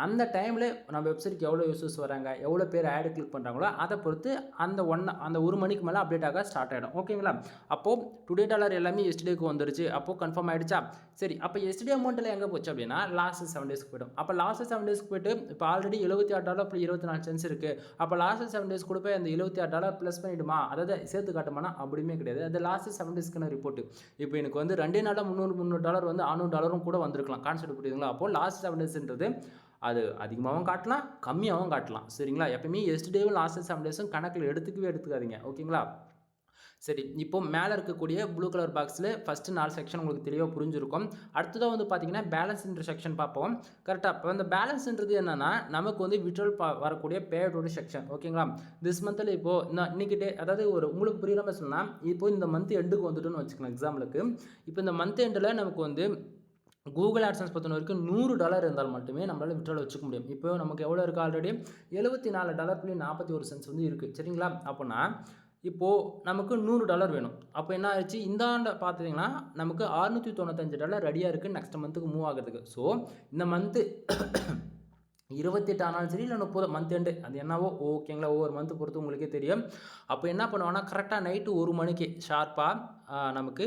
அந்த டைமில் நம்ம வெப்சைட்டுக்கு எவ்வளோ யூசர்ஸ் வராங்க, எவ்வளோ பேர் ஆடு கிளிக் பண்ணுறாங்களோ அதை பொறுத்து அந்த 1 மணிக்கு மேலே அப்டேட் ஆக ஸ்டார்ட் ஆகிடும். ஓகேங்களா? அப்போது டுடே டாலர் எல்லாமே எஸ்டேக்கு வந்துருச்சு. அப்போது கன்ஃபார்ம் ஆகிடுச்சா? சரி, அப்போ எஸ்டே அமௌண்ட்டில் எங்கே போச்சு அப்படின்னா லாஸ்ட் 7 டேஸ்க்கு போய்டும். அப்போ லாஸ்ட் 7 டேஸ்க்கு போய்ட்டு இப்போ ஆல்ரெடி $76.24 இருக்குது. அப்போ லாஸ்ட் 7 டேஸ் கூட போய் அந்த $76 ப்ளஸ் பண்ணிவிடுமா, அதாவது சேர்த்து காட்டுமானா அப்படியுமே கிடையாது. அது லாஸ்ட் 7 டேஸ்க்கான ரிப்போர்ட்டு. இப்போ எனக்கு வந்து 2 நாளில் $300 வந்து $600 கூட வந்திருக்கலாம். கான்செப்ட் புரியுதுங்களா? அப்போது லாஸ்ட் 7 டேஸ்ன்றது அது அதிகமாகவும் காட்டலாம், கம்மியாகவும் காட்டலாம். சரிங்களா? எப்பயுமே எஸ்டேவும் லாஸ்ட் 7 டேஸும் கணக்கில் எடுத்துக்காதீங்க. ஓகேங்களா? சரி, இப்போ மேலே இருக்கக்கூடிய ப்ளூ கலர் பாக்ஸில் ஃபஸ்ட்டு 4 செக்ஷன் உங்களுக்கு தெளிவாக புரிஞ்சிருக்கும். அடுத்ததாக வந்து பார்த்தீங்கன்னா பேலன்ஸ்ன்ற செக்ஷன் பார்ப்போம். கரெக்டாக இப்போ அந்த பேலன்ஸ்ன்றது என்னென்னா நமக்கு வந்து விட்ரால் வரக்கூடிய பேயோட செக்ஷன். ஓகேங்களா? திஸ் மந்தில் இப்போது இன்னைக்கு அதாவது ஒரு உங்களுக்கு புரியாம சொன்னால் இப்போ இந்த மந்த் எண்டுக்கு வந்துட்டுன்னு வச்சுக்கலாம் எக்ஸாம்பிளுக்கு. இப்போ இந்த மந்த் எண்டில் நமக்கு வந்து கூகுள் ஆட்சன்ஸ் பொறுத்த வரைக்கும் $100 இருந்தால் மட்டுமே நம்மளால் விட்ரால் வச்சுக்க முடியும். இப்போ நமக்கு எவ்வளோ இருக்குது? ஆல்ரெடி $74.41 வந்து இருக்குது. சரிங்களா? அப்போனா இப்போது நமக்கு $100 வேணும். அப்போ என்ன ஆயிடுச்சு? இந்த ஆண்டு பார்த்தீங்கன்னா நமக்கு $695 ரெடியாக இருக்குது நெக்ஸ்ட் மந்த்துக்கு மூவ் ஆகிறதுக்கு. ஸோ இந்த மந்த்து 28 ஆனாலும் சரி இல்லை 30 மந்த் எண்டு அது என்னவோ ஓகேங்களா? ஒவ்வொரு மந்த்து பொறுத்து உங்களுக்கே தெரியும். அப்போ என்ன பண்ணுவாங்கன்னா கரெக்டாக நைட்டு 1 மணிக்கு ஷார்ப்பாக நமக்கு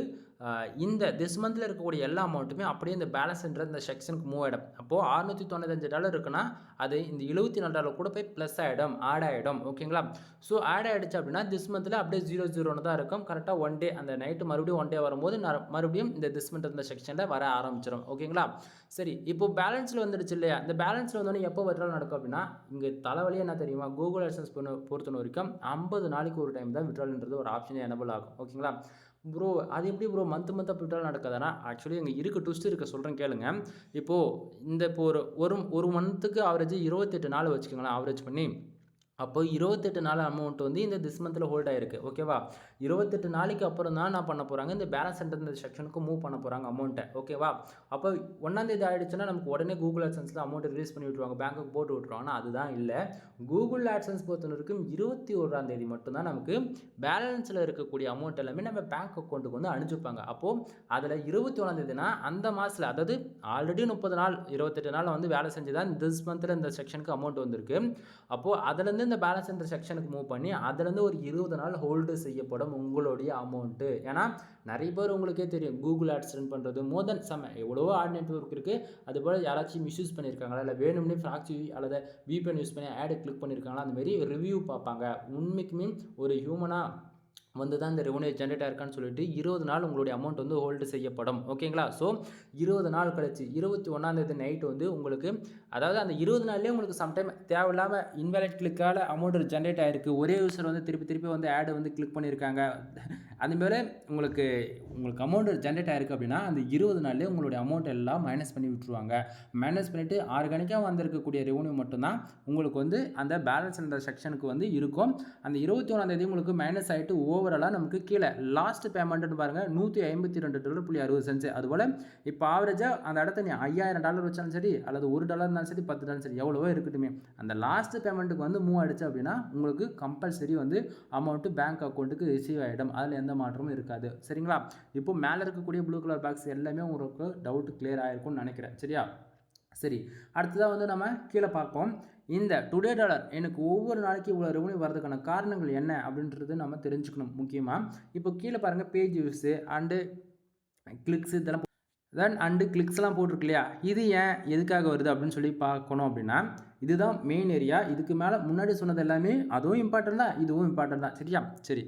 இந்த திஸ் மந்தில் இருக்கக்கூடிய எல்லா அமௌண்ட்டுமே அப்படியே இந்த பேலன்ஸ்ன்ற இந்த செக்ஷனுக்கு மூவ் ஆகிடும். அப்போது $695 இருக்குன்னா அது இந்த $74 கூட போய் ப்ளஸ் ஆகிடும், ஆட் ஆகிடும். ஓகேங்களா? ஸோ ஆட் ஆகிடுச்சு அப்படின்னா திஸ் மந்தில் அப்படியே 00 தான் இருக்கும். கரெக்டாக ஒன் டே அந்த நைட்டு மறுபடியும் ஒன் டே வரும்போது மறுபடியும் இந்த திஸ் மந்த் இந்த செக்ஷனில் வர ஆரம்பிச்சிடும். ஓகேங்களா? சரி, இப்போ பேலன்ஸில் வந்துடுச்சு இல்லையா? இந்த பேலன்ஸில் வந்தோடனே எப்போ விட்ரால் நடக்கும் அப்படின்னா இங்கே தலைவலியே என்ன தெரியுமா? கூகுள் AdSense பொறுத்த வரைக்கும் 50 நாளைக்கு ஒரு டைம் தான் விட்ரால்ன்றது ஒரு ஆப்ஷனே எனபிள் ஆகும். ஓகேங்களா? ப்ரோ அது எப்படி ப்ரோ மந்த் விட்ரால் நடக்குதுன்னா ஆக்சுவலி இங்கே இருக்க ட்விஸ்ட் இருக்க சொல்கிறேன் கேளுங்க. இப்போ ஒரு மந்த்துக்கு ஆவரேஜ் 28 நாள் வச்சுக்கோங்களேன், ஆவரேஜ் பண்ணி. அப்போ 28 நாள் அமௌண்ட் வந்து இந்த திஸ் மந்தில் ஹோல்ட் ஆகிருக்கு. ஓகேவா? 28 நாளைக்கு அப்புறம் தான் என்ன பண்ண போகிறாங்க, இந்த பேலன்ஸ் இந்த செக்ஷனுக்கு மூவ் பண்ண போகிறாங்க அமௌண்ட்டை. ஓகேவா? அப்போ 1ஆம் தேதி ஆகிடுச்சுன்னா நமக்கு உடனே கூகுள் AdSenseல அமௌண்ட் ரிலீஸ் பண்ணி விட்டுருவாங்க, பேங்க்குக்கு போட்டு விட்டுருவாங்க. ஆனால் அதுதான் இல்லை. கூகுள் AdSense பொறுத்தவரைக்கும் 21ஆம் தேதி மட்டும்தான் நமக்கு பேலன்ஸில் இருக்கக்கூடிய அமௌண்ட் எல்லாமே நம்ம பேங்க் அக்கௌண்ட்டுக்கு வந்து அனுப்பிச்சுப்பாங்க. அப்போது அதில் 21ஆம் தேதினா அந்த மாதத்தில், அதாவது ஆல்ரெடி 30 நாள் 28 நாள் வந்து வேலை செஞ்சு தான் திஸ் மந்தில் இந்த செக்ஷனுக்கு அமௌண்ட் வந்திருக்கு. அப்போது அதுலேருந்து இந்த பேலன்ஸ் என்ற செக்ஷனுக்கு மூவ் பண்ணி அதுலேருந்து ஒரு 20 நாள் ஹோல்டு செய்யப்படும் உங்களுடைய அமௌண்ட்டு. ஏன்னா நிறைய பேர் உங்களுக்கே தெரியும் கூகுள் ஆட்ஸ் ரன் பண்ணுறது மோர் தென் எவ்வளவோ ஆட் நெட்வொர்க் இருக்குது. அதுபோல் யாராச்சும் மிஸ்யூஸ் பண்ணியிருக்காங்களா, இல்லை வேணும்னே ஃப்ராக்சி அல்லது VPN யூஸ் பண்ணி ஆடு கிளிக் பண்ணியிருக்காங்களா, அந்த மாதிரி ரிவ்யூ பார்ப்பாங்க. உண்மைக்குமே ஒரு ஹியூமனாக வந்து தான் இந்த ரெவன்யூ ஜென்ரேட் ஆயிருக்கான்னு சொல்லிட்டு 20 நாள் உங்களுடைய அமௌண்ட் வந்து ஹோல்டு செய்யப்படும். ஓகேங்களா? ஸோ 20 நாள் கழிச்சு 21ஆம் தேதி நைட்டு வந்து உங்களுக்கு, அதாவது அந்த 20 நாள்லேயே உங்களுக்கு சம்டைம் தேவையில்லாமல் இன்வேலிட் கிளிக்கால் அமௌண்ட் ஜென்ரேட் ஆகிருக்கு, ஒரே யூஸர் வந்து திருப்பி வந்து ஆடு வந்து கிளிக் பண்ணியிருக்காங்க, அதுமாரி உங்களுக்கு அமௌண்ட் ஜென்ரேட் ஆகிருக்கு அப்படின்னா அந்த 20 நாள்லேயே உங்களுடைய அமௌண்ட் எல்லாம் மைனஸ் பண்ணி விட்டுருவாங்க. மைனஸ் பண்ணிவிட்டு ஆர்கானிக்காக வந்திருக்கக்கூடிய ரெவன்யூ மட்டும்தான் உங்களுக்கு வந்து அந்த பேலன்ஸ் என்ற செக்ஷனுக்கு வந்து இருக்கும். அந்த 21ஆம் தேதி உங்களுக்கு மைனஸ் ஆகிட்டு ஓவராலாக நமக்கு கீழே லாஸ்ட் பேமெண்ட்னு பாருங்கள் $152.60. அதுபோல் இப்போ ஆவரேஜாக அந்த இடத்த நீ $5000 வச்சாலும் சரி அல்லது $1 இருந்தாலும் சரி $10 சரி எவ்வளவோ இருக்கட்டுமே, அந்த லாஸ்ட் பேமெண்ட்டுக்கு வந்து மூவ் ஆகிடுச்சு அப்படின்னா உங்களுக்கு கம்பல்சரி வந்து அமௌண்ட்டு பேங்க் அக்கௌண்ட்டுக்கு ரிசீவ் ஆகிடும். அதில் எந்த மாற்றமும் இருக்காது. சரிங்களா? இப்போ மேலே இருக்கக்கூடிய ப்ளூ கலர் பாக்ஸ் எல்லாமே உங்களுக்கு டவுட் கிளியர் ஆகிருக்கும்னு நினைக்கிறேன். சரியா? சரி, அடுத்ததாக வந்து நம்ம கீழே பார்ப்போம். இந்த டுடே டாலர் எனக்கு ஒவ்வொரு நாளைக்கு இவ்வளோ ரெவன்யூ வரதுக்கான காரணங்கள் என்ன அப்படின்றது நம்ம தெரிஞ்சுக்கணும் முக்கியமாக. இப்போ கீழே பாருங்கள் பேஜ் வியூஸு அண்டு கிளிக்ஸு இதெல்லாம் அண்டு கிளிக்ஸ்லாம் போட்டிருக்கு இல்லையா, இது ஏன் எதுக்காக வருது அப்படின்னு சொல்லி பார்க்கணும். அப்படின்னா இதுதான் மெயின் ஏரியா. இதுக்கு மேலே முன்னாடி சொன்னது எல்லாமே அதுவும் இம்பார்ட்டன்ட் தான், இதுவும் இம்பார்ட்டன்ட் தான். சரியா? சரி,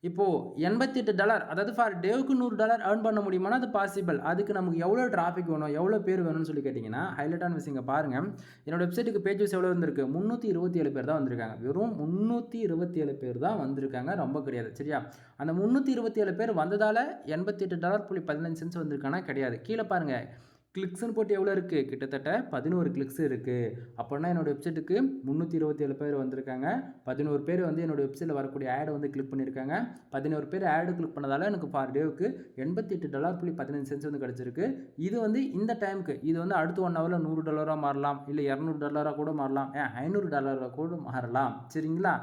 இப்போது $88, அதாவது ஃபார் டேவுக்கு $100 ஏர்ன் பண்ண முடியுமானா அது பாசிபிள். அதுக்கு நமக்கு எவ்வளோ டிராஃபிக் வேணும், எவ்வளோ பேர் வேணும்னு சொல்லி கேட்டிங்கன்னா ஹைலைட்டான விஷயங்க பாருங்கள். என்னோட வெப்சைட்டுக்கு பேஜஸ் எவ்வளோ வந்திருக்கு, 327 பேர் தான் வந்திருக்காங்க. வெறும் 327 பேர் தான் வந்திருக்காங்க, ரொம்ப கிடையாது. சரியா? அந்த 327 பேர் வந்ததால் $88.15 வந்திருக்கானா கிடையாது. கீழே பாருங்கள் கிளிக்ஸ்னு போட்டு எவ்வளோ இருக்குது, கிட்டத்தட்ட 11 கிளிக்ஸ் இருக்குது. அப்படின்னா என்னோடய வெப்சைட்டுக்கு 327 பேர் வந்திருக்காங்க. 11 பேர் வந்து என்னோடய வெப்சைட்டில் வரக்கூடிய ஆடை வந்து கிளிக் பண்ணியிருக்காங்க. 11 பேர் ஆடு கிளிக் பண்ணதால் எனக்கு பர் டேவுக்கு $88.15 வந்து கிடச்சிருக்கு. இது வந்து இந்த டைமுக்கு, இது வந்து அடுத்த 1 ஹவரில் $100 மாறலாம், இல்லை $200 கூட மாறலாம், $500 கூட மாறலாம். சரிங்களா?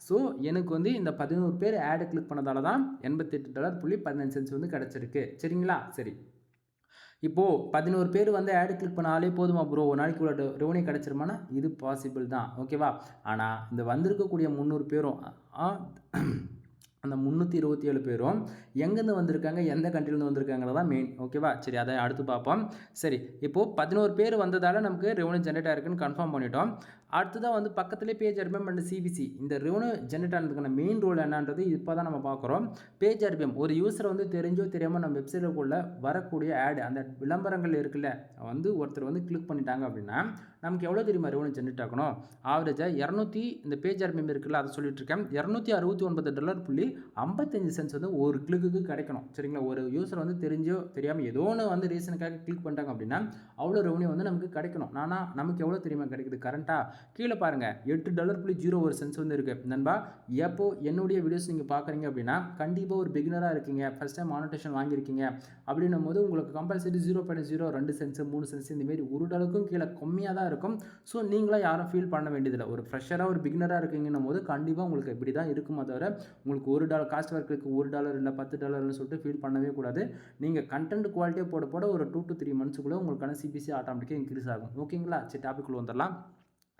ஸோ எனக்கு வந்து இந்த 11 பேர் ஆடு கிளிக் பண்ணதால தான் $88.15 வந்து கிடச்சிருக்கு. சரிங்களா? சரி, இப்போது 11 பேர் வந்து ஆடு கிளிக் பண்ணாலே போதுமா ப்ரோ, ஒரு நாளைக்கு இவ்வளோ ரெவன்யூ கிடச்சிருமானா இது பாசிபிள் தான். ஓகேவா? ஆனால் இந்த வந்திருக்கக்கூடிய 300 பேரும் அந்த 327 பேரும் எங்கேருந்து வந்திருக்காங்க, எந்த கண்ட்ரிலேருந்து வந்திருக்காங்கிறது தான் மெயின். ஓகேவா? சரி, அதை அடுத்து பார்ப்போம். சரி, இப்போது 11 பேர் வந்ததால் நமக்கு ரெவன்யூ ஜென்ரேட் ஆகிருக்குன்னு கன்ஃபார்ம் பண்ணிட்டோம். அடுத்ததாக வந்து பக்கத்துலேயே பேஜ் ஆர்பிஎம் அண்ட் CVC, இந்த ரெவன்யூ ஜென்ரேட் ஆனதுக்கான மெயின் ரோல் என்னன்றது இப்போ தான் நம்ம பார்க்குறோம். பேஜ் ஆர்பிஎம் ஒரு யூஸரை வந்து தெரிஞ்சோ தெரியாமல் நம்ம வெப்சைட்டுக்குள்ளே வரக்கூடிய ஆடு, அந்த விளம்பரங்கள் இருக்குல்ல, வந்து ஒருத்தர் வந்து கிளிக் பண்ணிட்டாங்க அப்படின்னா நமக்கு எவ்வளோ தெரியுமா ரெவன்யூ ஜென்ரேட் ஆகணும், ஆவரேஜாக 200, இந்த பேஜ் ஆர்பிஎம் இருக்குல்ல அதை சொல்லிட்டு இருக்கேன், $269.55 வந்து ஒரு கிளிக்கு கிடைக்கணும். சரிங்களா? ஒரு யூஸர் வந்து தெரிஞ்சோ தெரியாமல் ஏதோ ஒன்று வந்து ரீசனுக்காக கிளிக் பண்ணிட்டாங்க அப்படின்னா அவ்வளோ ரெவன்யூ வந்து நமக்கு கிடைக்கணும். ஆனால் நமக்கு எவ்வளோ தெரியுமா கிடைக்குது கரண்ட்டாக, கீழே பாருங்கள் $8.01 வந்து இருக்குது. நண்பா, எப்போ என்னுடைய வீடியோஸ் நீங்கள் பார்க்குறீங்க அப்படின்னா கண்டிப்பாக ஒரு பிகினராக இருக்கீங்க, ஃபஸ்ட் டைம் மானிட்டேஷன் வாங்கியிருக்கீங்க அப்படின்னும் போது உங்களுக்கு கம்பல்சரி 0.02 சென்ஸ் 3 சென்ஸ் இந்தமாரி $1க்கும் கீழே கம்மியாக தான் இருக்கும். ஸோ நீங்களாம் யாரும் ஃபீல் பண்ண வேண்டியதில்லை. ஒரு ஃப்ரெஷராக ஒரு பிகினராக இருக்கீங்கன்னும் போது கண்டிப்பாக உங்களுக்கு இப்படி தான் இருக்குமா தவிர உங்களுக்கு $1 காஸ்ட் ஒர்க்குக்கு $1 இல்லை $10 சொல்லிட்டு ஃபீல் பண்ணவே கூடாது. நீங்கள் கண்டென்ட் குவாலிட்டியாக போட ஒரு 2 to 3 மந்த்ஸுக்குள்ளே உங்களுக்கான CPC ஆட்டோமேட்டிக்காக இன்க்ரீஸ் ஆகும். ஓகேங்களா? சரி, டாபிக்குள்ளே வந்துடலாம்.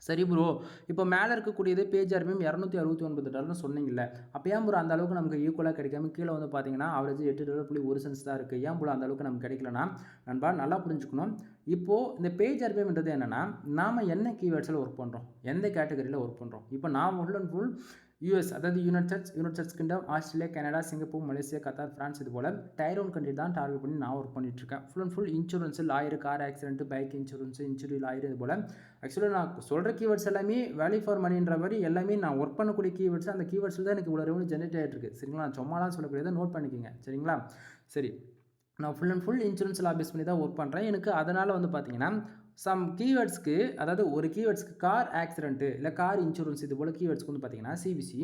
சரி ப்ரோ, இப்போ மேலே இருக்கக்கூடியது பேஜ் ஆர்பிஎம் $269 சொன்னீங்கல்ல, அப்போ ஏன் ப்ரோ அந்த அளவுக்கு நமக்கு ஈக்குவலாக கிடைக்காம கீழே வந்து பார்த்தீங்கன்னா ஆவரேஜ் $8.1 தான் இருக்குது, ஏன் ப்ரோ அந்த அளவுக்கு நமக்கு கிடைக்கலனா? நண்பா நல்லா புரிஞ்சுக்கணும். இப்போது இந்த பேஜ் ஆர்பிஎம்ன்றது என்னென்னா, நாம் என்ன கீவேர்ட்ஸில் ஒர்க் பண்ணுறோம், எந்த கேட்டகரியில் ஒர்க் பண்ணுறோம். இப்போ நான் ஃபுல் அண்ட் ஃபுல் யூஎஸ், அதாவது United kingdom, Australia, Canada, Singapore, Malaysia, Qatar, France, இது போல் டயர் 1 கண்ட்ரி தான் டார்கெட் பண்ணி நான் ஒர்க் பண்ணிட்டுருக்கேன். Full and full insurance, lawyer, car accident, bike insurance, injury, lawyer, இது போல் ஆக்சுவலாக நான் சொல்கிற கீவேர்ட்ஸ் எல்லாமே வேல்யூ ஃபார் மணின்ற மாதிரி எல்லாமே நான் ஒர்க் பண்ணக்கூடிய கீவேர்ட்ஸ். அந்த கீவேர்ட்ஸில் தான் எனக்கு இவ்வளோ ரெவன்யூ ஜென்ரேட் ஆகிட்டு இருக்குது. சரிங்களா, நான் சும்மாலாம் சொல்லக்கூடியதை நோட் பண்ணிக்கோங்க. சரிங்களா, சரி. நான் ஃபுல் அண்ட் ஃபுல் இன்சூரன்ஸில் பேஸ் பண்ணி தான் ஒர்க் பண்ணுறேன். எனக்கு அதனால் வந்து பார்த்தீங்கன்னா சம் கீவேர்ட்ஸ்க்கு, அதாவது ஒரு கீவேர்ட்ஸ்க்கு கார் ஆக்சிடென்ட்டு இல்லை கார் இன்சூரன்ஸ், இது போல் கீவேர்ட்ஸ்க்கு வந்து பார்த்தீங்கன்னா சிபிசி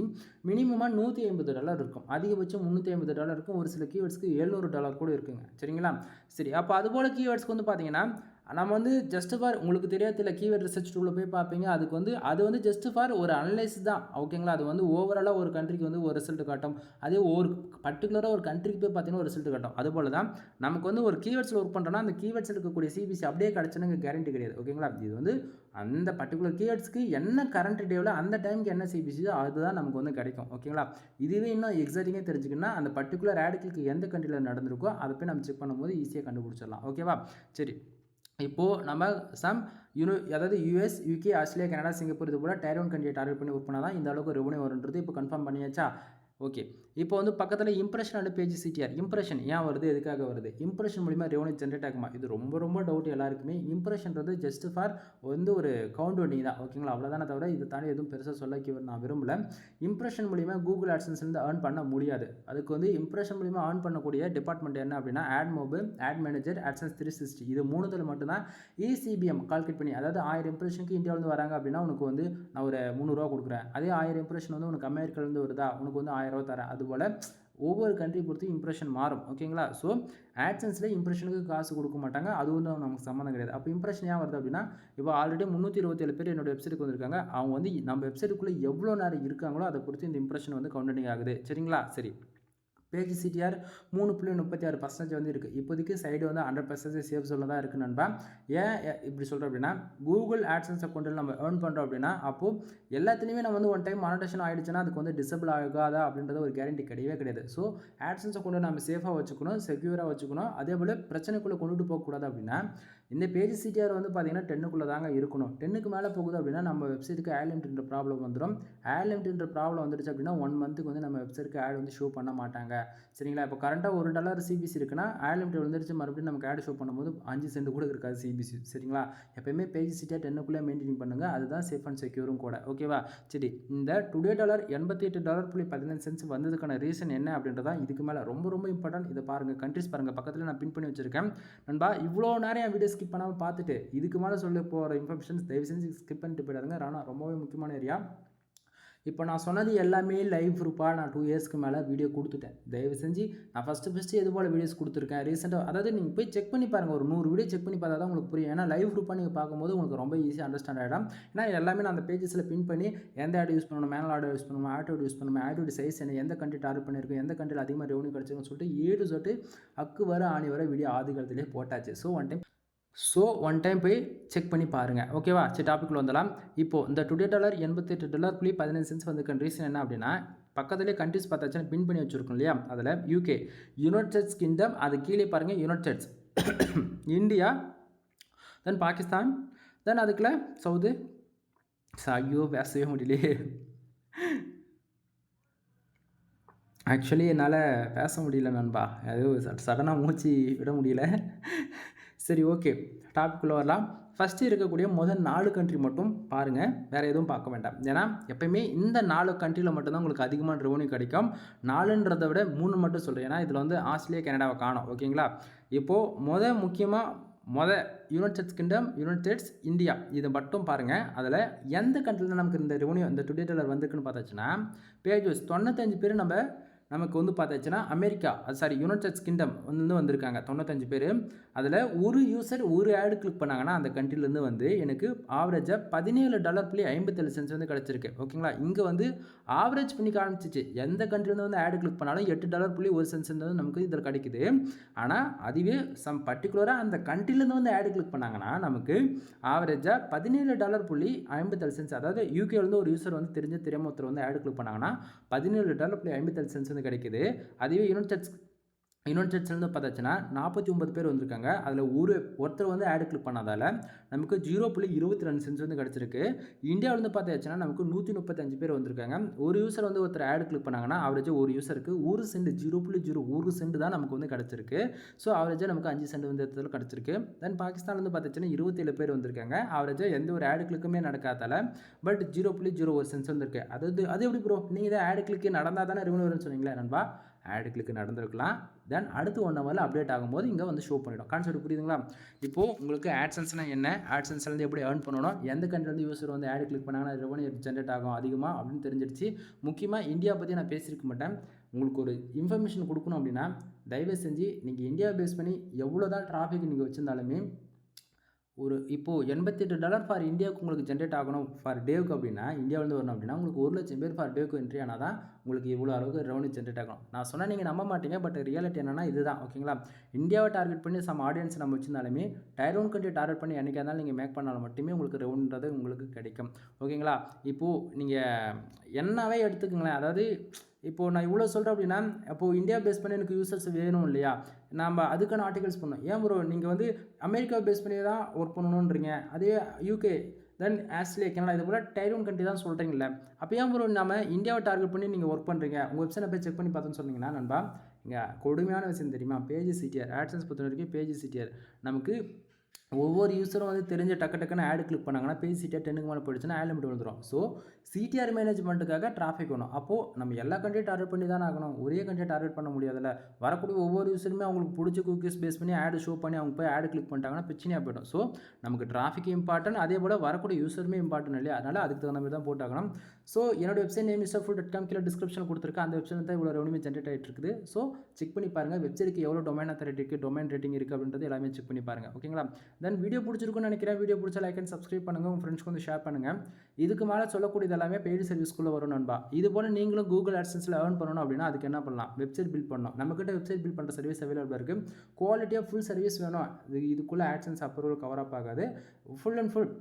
மினிமமாக $150 இருக்கும், அதிகபட்சம் $350 இருக்கும், ஒரு சில கீவேர்ட்ஸ்க்கு $700 கூட இருக்குங்க. சரிங்களா, சரி. அப்போ அதுபோல் கீவேர்ட்ஸ்க்கு வந்து பார்த்தீங்கன்னா நம்ம வந்து ஜஸ்ட் ஃபார், உங்களுக்கு தெரியாதுல, கீவேர்ட் ரிசர்ச் டூலில் போய் பார்ப்பீங்க, அதுக்கு வந்து அது வந்து ஜஸ்ட் ஃபார் ஒரு அனலைஸ் தான். ஓகேங்களா, அது வந்து ஓவராலாக ஒரு கண்ட்ரிக்கு வந்து ஒரு ரிசல்ட் காட்டும், அதே ஒரு பர்டிகுலராக ஒரு கண்ட்ரிக்கு போய் பார்த்தீங்கன்னா ஒரு ரிசல்ட் காட்டும். அதுபோல் தான் நமக்கு வந்து ஒரு கீவேர்ட்ஸில் ஒர்க் பண்ணுறோன்னா அந்த கீவேர்ட்ஸில் இருக்கக்கூடிய சிபிசி அப்படியே கிடச்சுன்னு கேரண்டி கிடையாது. ஓகேங்களா, இது வந்து அந்த பர்டிகுலர் கீவேர்ட்ஸ்க்கு என்ன கரண்ட் டேவில் அந்த டைமுக்கு என்ன சிபிசியோ அதுதான் நமக்கு வந்து கிடைக்கும். ஓகேங்களா, இதுவே இன்னும் எக்ஸாக்டிங்காக தெரிஞ்சுக்கணும்னா அந்த பர்டிகுலர் ஆடுக்கு எந்த கண்ட்ரியில் நடந்திருக்கோ அதை போய் நம்ம செக் பண்ணும்போது ஈஸியாக கண்டுபிடிச்சிடலாம். ஓகேவா, சரி. இப்போது நம்ம அதாவது US, UK, Australia, Canada, Singapore, இது போல் டயர் 1 கண்ட்ரியை டார்கெட் பண்ணி ஒர்க் பண்ணால் தான் இந்த அளவுக்கு ரெவன்யூ வருன்றது இப்போ கன்ஃபார்ம் பண்ணியாச்சா? ஓகே. இப்போ வந்து பக்கத்தில் impression and page CTR. Impression ஏன் வருது, எதுக்காக வருது, இம்ப்ரெஷன் மூலிமா ரெவன்யூ ஜென்ரேட் ஆகுமா? இது ரொம்ப டவுட் எல்லாருக்குமே. இம்ப்ரெஷன்றது ஜஸ்ட் ஃபார் வந்து ஒரு கவுண்ட் வண்டிங் தான். ஓகேங்களா, அவ்வளோதானே தவிர இதை தாண்டி எதுவும் பெருசாக சொல்ல நான் விரும்பல. இம்ப்ரெஷன் மூலிமா கூகுள் ஆட்சன்ஸ்லேருந்து ஏர்ன் பண்ண முடியாது. அதுக்கு வந்து இம்ப்ரெஷன் மூலிமா ஏர்ன் பண்ணக்கூடிய டிபார்ட்மெண்ட் என்ன அப்படின்னா ஆட் மொபைல், ஆட் மேனேஜர், ஆட்சன்ஸ் 360, இது 3 மட்டும்தான் இசிபிஎம் கால்குலேட் பண்ணி, அதாவது 1000 இம்ப்ரெஷனுக்கு இந்தியாவிலேருந்து வராங்க அப்படின்னா உனக்கு வந்து நான் ஒரு $300 கொடுக்குறேன். அதே 1000 இம்ப்ரெஷன் வந்து உனக்கு அமெரிக்காவிலேருந்து வருதா, உனக்கு வந்து $1000 தரேன். அதுபோல் ஒவ்வொரு கண்ட்ரி பொறுத்து இம்ப்ரெஷன் மாறும். ஓகேங்களா, ஸோ ஆட்சன்ஸில் இம்ப்ரெஷனுக்கு காசு கொடுக்க மாட்டாங்க, அது வந்து நமக்கு சம்மந்தம் கிடையாது. அப்போ இம்ப்ரெஷன் ஏன் வருது அப்படின்னா, இப்போ ஆல்ரெடி 327 பேர் என்னோட வெப்சைட்டுக்கு வந்திருக்காங்க. அவங்க வந்து நம்ம வெப்சைட்டுக்குள்ளே எவ்வளோ நேரம் இருக்காங்களோ அதை பொறுத்து இந்த இம்ப்ரெஷன் வந்து கவுண்டிங் ஆகுது. சரிங்களா, சரி. பேஜ் சிடிஆர் 3.36% வந்து இருக்குது. இப்போதைக்கு சைடு வந்து 100% சேவ் சொல்ல தான் இருக்குது நண்பா. ஏன் இப்படி சொல்கிறேன் அப்படின்னா, கூகுள் ஆட்சன்ஸ் அக்கௌண்ட்டில் நம்ம ஏர்ன் பண்ணுறோம் அப்படின்னா அப்போது எல்லாத்துலேயுமே நம்ம வந்து ஒன் டைம் மானிட்டேஷன் ஆகிடுச்சுன்னா அதுக்கு வந்து டிசபிள் ஆகாதா அப்படின்றது ஒரு கேரண்டி கிடையவே கிடையாது. ஸோ ஆட்சன்ஸ் அக்கௌண்ட்டை நம்ம சேஃபாக வச்சுக்கணும், செக்யூராக வச்சுக்கணும். அதே போல் பிரச்சனைக்குள்ளே கொண்டுட்டு போகக்கூடாது. அப்படின்னா இந்த பேஜ் சிடிஆர் வந்து பார்த்தீங்கன்னா 10க்குள்ளே தாங்க இருக்கணும். 10க்கு மேலே போகுது அப்படின்னா நம்ம வெப்சைட்டுக்கு ஆட் லிமிட்ன்ற ப்ராப்ளம் வந்துடும். ஆட் லிமிட்ன்ற ப்ராப்ளம் வந்துடுச்சு அப்படின்னா 1 மந்த்துக்கு வந்து நம்ம வெப்சைட்டுக்கு ஆட் வந்து ஷோ பண்ண மாட்டாங்க. சரிங்களா, இப்போ கரண்ட்டாக $1 சிபிசி இருக்குன்னா ஆட் லிமிட் வந்துருச்சு, மறுபடியும் நமக்கு ஆட் ஷோ பண்ணும்போது 5 சென்ட் கூட இருக்காது சிபிசி. சரிங்களா, எப்பயுமே பேஜ் சிடிஆர் 10க்குள்ளே மெயின்டைன் பண்ணுங்கள், அதுதான் சேஃப் அண்ட் செக்யூரும் கூட. ஓகேவா, சரி. இந்த டுடே டாலர் $88.15 வந்ததுக்கான ரீசன் என்ன அப்படின்றதா இதுக்கு மேலே ரொம்ப இம்பார்ட்டன்ட். இதை பாருங்கள், கண்ட்ரிஸ் பாருங்கள், பக்கத்தில் நான் பின் பண்ணி வச்சிருக்கேன் நண்பா. இவ்வளோ நேரம் வீடியோ ஸ்கிப் பண்ணாமல் பார்த்துட்டு இதுக்கு மேலே சொல்ல போகிற இன்ஃபர்மேஷன்ஸ் தயவு செஞ்சு ஸ்கிப் பண்ணிட்டு போயிடாதுங்க. ஆனால் ரொம்பவே முக்கியமான ஏரியா. இப்போ நான் சொன்னது எல்லாமே லைவ் ப்ரூஃபாக நான் 2 இயர்ஸ்க்கு மேலே வீடியோ கொடுத்துட்டேன். தயவு செஞ்சு நான் ஃபஸ்ட்டு எது போல் வீடியோஸ் கொடுத்துருக்கேன் ரீசெண்டாக, அதாவது நீங்கள் போய் செக் பண்ணி பாருங்கள். ஒரு 100 வீடியோ செக் பண்ணி பார்த்தா தான் உங்களுக்கு புரியும். ஏன்னா லைவ் ப்ரூஃபாக நீங்கள் பார்க்கும்போது உங்களுக்கு ரொம்ப ஈஸியாக அண்டர்ஸ்டாண்ட் ஆகிடும். ஏன்னா எல்லாமே நான் அந்த பேஜஸில் பின் பண்ணி எந்த ஆட் யூஸ் பண்ணணும், மேனுவல் ஆட் யூஸ் பண்ணணும், ஆட்டோட் யூஸ் பண்ணணும், ஆட்டோட சைஸ் என்ன, எந்த கண்ட்ரி டார்கெட் பண்ணியிருக்கோம், எந்த கண்ட்ரியில் அதிகமாக ரெவன்யூ கிடச்சிருக்குன்னு சொல்லிட்டு ஏடு சொட்டு அக்கு வர ஆணி வர வீடியோ ஆதி காலத்திலே போட்டாச்சு. ஸோ ஒன் டைம் போய் செக் பண்ணி பாருங்கள். ஓகேவா, சரி. டாப்பிக்கில் வந்துடலாம். இப்போது இந்த டுடே டாலர் $88.15 வந்திருக்க ரீசன் என்ன அப்படின்னா, பக்கத்துலேயே கண்ட்ரிஸ் பார்த்தாச்சுன்னா பின் பண்ணி வச்சுருக்கோம் இல்லையா, அதில் யூகே, யுனைடெட் கிங்டம், அது கீழே பாருங்கள் யுனைடெட், இந்தியா, தென் பாகிஸ்தான், தென் அதுக்குள்ள சவுதி. ஐயோ பேசவே முடியலையே, ஆக்சுவலி என்னால் பேச முடியல நண்பா, அது சடனாக மூச்சு விட முடியல. சரி, ஓகே, டாபிக்குள்ளே வரலாம். ஃபஸ்ட்டு இருக்கக்கூடிய முதல் 4 கண்ட்ரி மட்டும் பாருங்கள், வேறு எதுவும் பார்க்க வேண்டாம். ஏன்னா எப்போயுமே இந்த 4 கண்ட்ரியில் மட்டும்தான் உங்களுக்கு அதிகமான ரெவன்யூ கிடைக்கும். 4ன்றதை விட 3 மட்டும் சொல்கிறேன், ஏன்னா இதில் வந்து ஆஸ்திரேலியா, கனடாவை காணும். ஓகேங்களா, இப்போது முக்கியமாக யுனைடெட் கிங்டம், யுனைடெட்ஸ், இந்தியா, இதை மட்டும் பாருங்கள். அதில் எந்த கண்ட்ரியில் நமக்கு இந்த ரெவன்யூ இந்த டுடே டாலர் வந்துருக்குன்னு பார்த்தாச்சுன்னா பேஜஸ் 95 பேர் நம்ம நமக்கு வந்து பார்த்தாச்சுன்னா அமெரிக்கா யுனைடெட் கிங்டம் வந்து வந்திருக்காங்க 95 பேர். அதில் ஒரு யூசர் ஒரு ஆடு கிளிக் பண்ணாங்கன்னா அந்த கண்ட்ரிலேருந்து வந்து எனக்கு ஆவரேஜாக $17.57 வந்து கிடச்சிருக்கு. ஓகேங்களா, இங்கே வந்து ஆவரேஜ் பண்ணி காமிச்சிச்சு. எந்த கண்ட்ரிலேருந்து வந்து ஆடு கிளிக் பண்ணாலும் $8.01 வந்து நமக்கு இதில் கிடைக்குது. ஆனால் அதுவே சம் பர்டிகுலராக அந்த கண்ட்ரிலேருந்து வந்து ஆடு கிளிக் பண்ணாங்கன்னா நமக்கு ஆவரேஜாக $17.57, அதாவது யூகேலேருந்து ஒரு யூசர் வந்து தெரியாமல் ஒருத்தர் வந்து ஆடு கிளிக் பண்ணாங்கன்னா $17.57 வந்து கிடைக்குது. அதுவே யுனைடெட் ஸ்டேட்ஸ்லேருந்து பார்த்தாச்சுன்னா 49 பேர் வந்திருக்காங்க. அதில் ஒருத்தர் வந்து ஆடு கிளிக் பண்ணாதால் நமக்கு 0.22 வந்து கிடச்சிருக்கு. இந்தியாவிலேருந்து பார்த்தாச்சுன்னா நமக்கு 135 பேர் வந்திருக்காங்க. ஒரு யூசர் வந்து ஒருத்தர் ஆடு கிளிக் பண்ணாங்கன்னா ஆவரேஜாக ஒரு யூசருக்கு 1 சென்ட் 0.01 சென்ட் தான் நமக்கு வந்து கிடச்சிருக்கு. ஸோ ஆவரேஜாக நமக்கு 5 சென்ட் வந்து இடத்துல கிடச்சிருக்கு. தென் பாகிஸ்தான்லேருந்து பார்த்தாச்சுன்னா 27 பேர் வந்திருக்காங்க. ஆவரேஜாக எந்த ஒரு ஆடு கிளிக்குமே நடக்காதால பட் 0.01 சென்ட்ஸ் வந்துருக்கு. அது எப்படி ப்ரோ, நீங்கள் தான் ஆடு கிளிக்கு நடந்தால் தானே ரெவன்யூ வரும்னு சொன்னீங்களே நண்பா. ஆடு கிளிக்கு நடந்திருக்கலாம். தென் அடுத்து 1 ஹவரில் அப்டேட் ஆகும்போது இங்கே வந்து ஷோ பண்ணிடும். கான்செப்ட் புரியுதுங்களா? இப்போது உங்களுக்கு ஆட்சன்ஸ்னால் என்ன, ஆட்சன்ஸ்லேருந்து எப்படி ஏர்ன் பண்ணணும், எந்த கண்ட்ரிலேருந்து யூஸர் வந்து ஆடு கிளிக் பண்ணாங்கன்னா ரெவன்யூ ஜென்ரேட் ஆகும் அதிகமாக அப்படின்னு தெரிஞ்சிருச்சு. முக்கியமாக இந்தியா பற்றி நான் பேசியிருக்க மாட்டேன். உங்களுக்கு ஒரு இன்ஃபர்மேஷன் கொடுக்கணும் அப்படின்னா தயவு செஞ்சு நீங்கள் இந்தியா பேஸ் பண்ணி எவ்வளோ தான் டிராஃபிக் நீங்கள் வச்சுருந்தாலுமே இப்போது $88 ஃபார் இந்தியாவுக்கு உங்களுக்கு ஜென்ரேட் ஆகணும் ஃபார் டேவுக்கு அப்படின்னா, இந்தியாவிலேருந்து வரணும் அப்படின்னா உங்களுக்கு 1,00,000 பேர் ஃபார் டேவுக்கு என்ட்ரி ஆனால் தான் உங்களுக்கு இவ்வளோ அளவுக்கு ரெவன்யூ ஜென்ரேட் ஆகணும். நான் சொன்னால் நீங்கள் நம்ப மாட்டீங்க, பட் ரியாலிட்டி என்னன்னா இதுதான். ஓகேங்களா, இந்தியாவை டார்கெட் பண்ணி சம் ஆடியன்ஸ் நம்ம வச்சிருந்தாலுமே டயர் 1 கண்ட்ரி டார்கெட் பண்ணி என்றைக்காக இருந்தாலும் நீங்கள் மேக் பண்ணாலும் மட்டுமே உங்களுக்கு ரெவன்யூன்றது உங்களுக்கு கிடைக்கும். ஓகேங்களா, இப்போது நீங்கள் என்னவே எடுத்துக்கங்களேன். அதாவது இப்போது நான் இவ்வளோ சொல்கிறேன் அப்படின்னா, அப்போது இந்தியா பேஸ் பண்ணி எனக்கு யூசர்ஸ் வேணும் இல்லையா, நம்ம அதுக்கான ஆர்டிகல்ஸ் பண்ணோம். ஏன் ப்ரோ நீங்கள் வந்து அமெரிக்கா பேஸ் பண்ணி தான் ஒர்க் பண்ணணுன்றீங்க, அதே யூகே தென் ஆஸ்திரேலியா கனடா இது போல் டயர் 1 கண்ட்ரி தான் சொல்கிறீங்களே, அப்போ ஏன் ப்ரோ நம்ம இந்தியாவை டார்கெட் பண்ணி நீங்கள் ஒர்க் பண்ணுறீங்க, உங்கள் வெப்சைட்டை போய் செக் பண்ணி பார்த்தோன்னு சொன்னீங்கன்னா நண்பா, இங்கே கொடுமையான விஷயம் தெரியுமா, பேஜ் சிடிஆர் ஆட்சன்ஸ் பொறுத்த வரைக்கும் பேஜ் சிடிஆர் நமக்கு ஒவ்வொரு யூஸரும் வந்து தெரிஞ்ச டக்குன்னு ஆடு கிளிக் பண்ணாங்கன்னா பேஜ் சிடிஆர் 10க்கு மேலே போயிடுச்சுன்னா ஆட் லிமிட் வந்துடும். ஸோ சிடிஆர் மேனேஜ்மெண்ட்டுக்காக டிராஃபிக் வேணும். அப்போது நம்ம எல்லா கண்ட்ரியும் டார்கெட் பண்ணி தானே ஆகணும், ஒரே கண்ட்ரியை டார்கெட் பண்ண முடியாதுல்ல. வரக்கூடிய ஒவ்வொரு யூஸருமே அவங்களுக்கு பிடிச்ச குக்கீஸ் பேஸ் பண்ணி ஆடு ஷோ பண்ணி அவங்க போய் ஆடு கிளிக் பண்ணிட்டாங்கன்னா பிரச்சனையாக போய்டும். ஸோ நமக்கு டிராஃபிக் இம்பார்ட்டன்ட், அதே போல் வரக்கூடிய யூஸருமே இம்பார்ட்டன்ட் இல்லையா, அதனால் அதுக்கு தகுந்த மாதிரி தான் போட்டாகணும். ஸோ என்னோட வெப்சைட் நேம் mrfood.com கீழே டிஸ்கிரிப்ஷன் கொடுத்துருக்கேன். அந்த வெப்சைட் தான் இவ்வளோ ரெவன்யூ ஜென்ரேட் ஆகிட்டு இருக்குது. ஸோ செக் பண்ணி பாருங்கள், வெப்சைட்டுக்கு எவ்வளோ டொமைன் அத்தாரிட்டி இருக்குது, டொமைன் ரேட்டிங் இருக்குது அப்படின்றது எல்லாமே செக் பண்ணி பாருங்கள். ஓகேங்களா, தென் வீடியோ பிடிச்சிருக்குன்னு நினைக்கிறேன். வீடியோ பிடிச்சா லைக் அண்ட் சப்ஸ்கிரைப் பண்ணுங்கள், உங்கள் ஃப்ரெண்ட்ஸ்க்கு வந்து ஷேர் பண்ணுங்கள். இதுக்கு மேலே சொல்லக்கூடியது எல்லாமே பெய்டு சர்வீஸ்க்குள்ளே வரும் நண்பா. இது போல் நீங்களும் கூகுள் ஆட்சன்ஸில் ஏர்ன் பண்ணணும் அப்படின்னா அதுக்கு என்ன பண்ணலாம், வெப்சைட் பில்ட் பண்ணணும். நம்மக்கிட்ட வெப்சைட் பில்ட் பண்ணுற சர்வீஸ் அவைலபிள் இருக்குது. குவாலிட்டியாக ஃபுல் சர்வீஸ் வேணும், இதுக்குள்ளே ஆட்சன்ஸ் அப்ரூவல் கவர் அப் ஆகாது. ஃபுல் அண்ட் ஃபுல்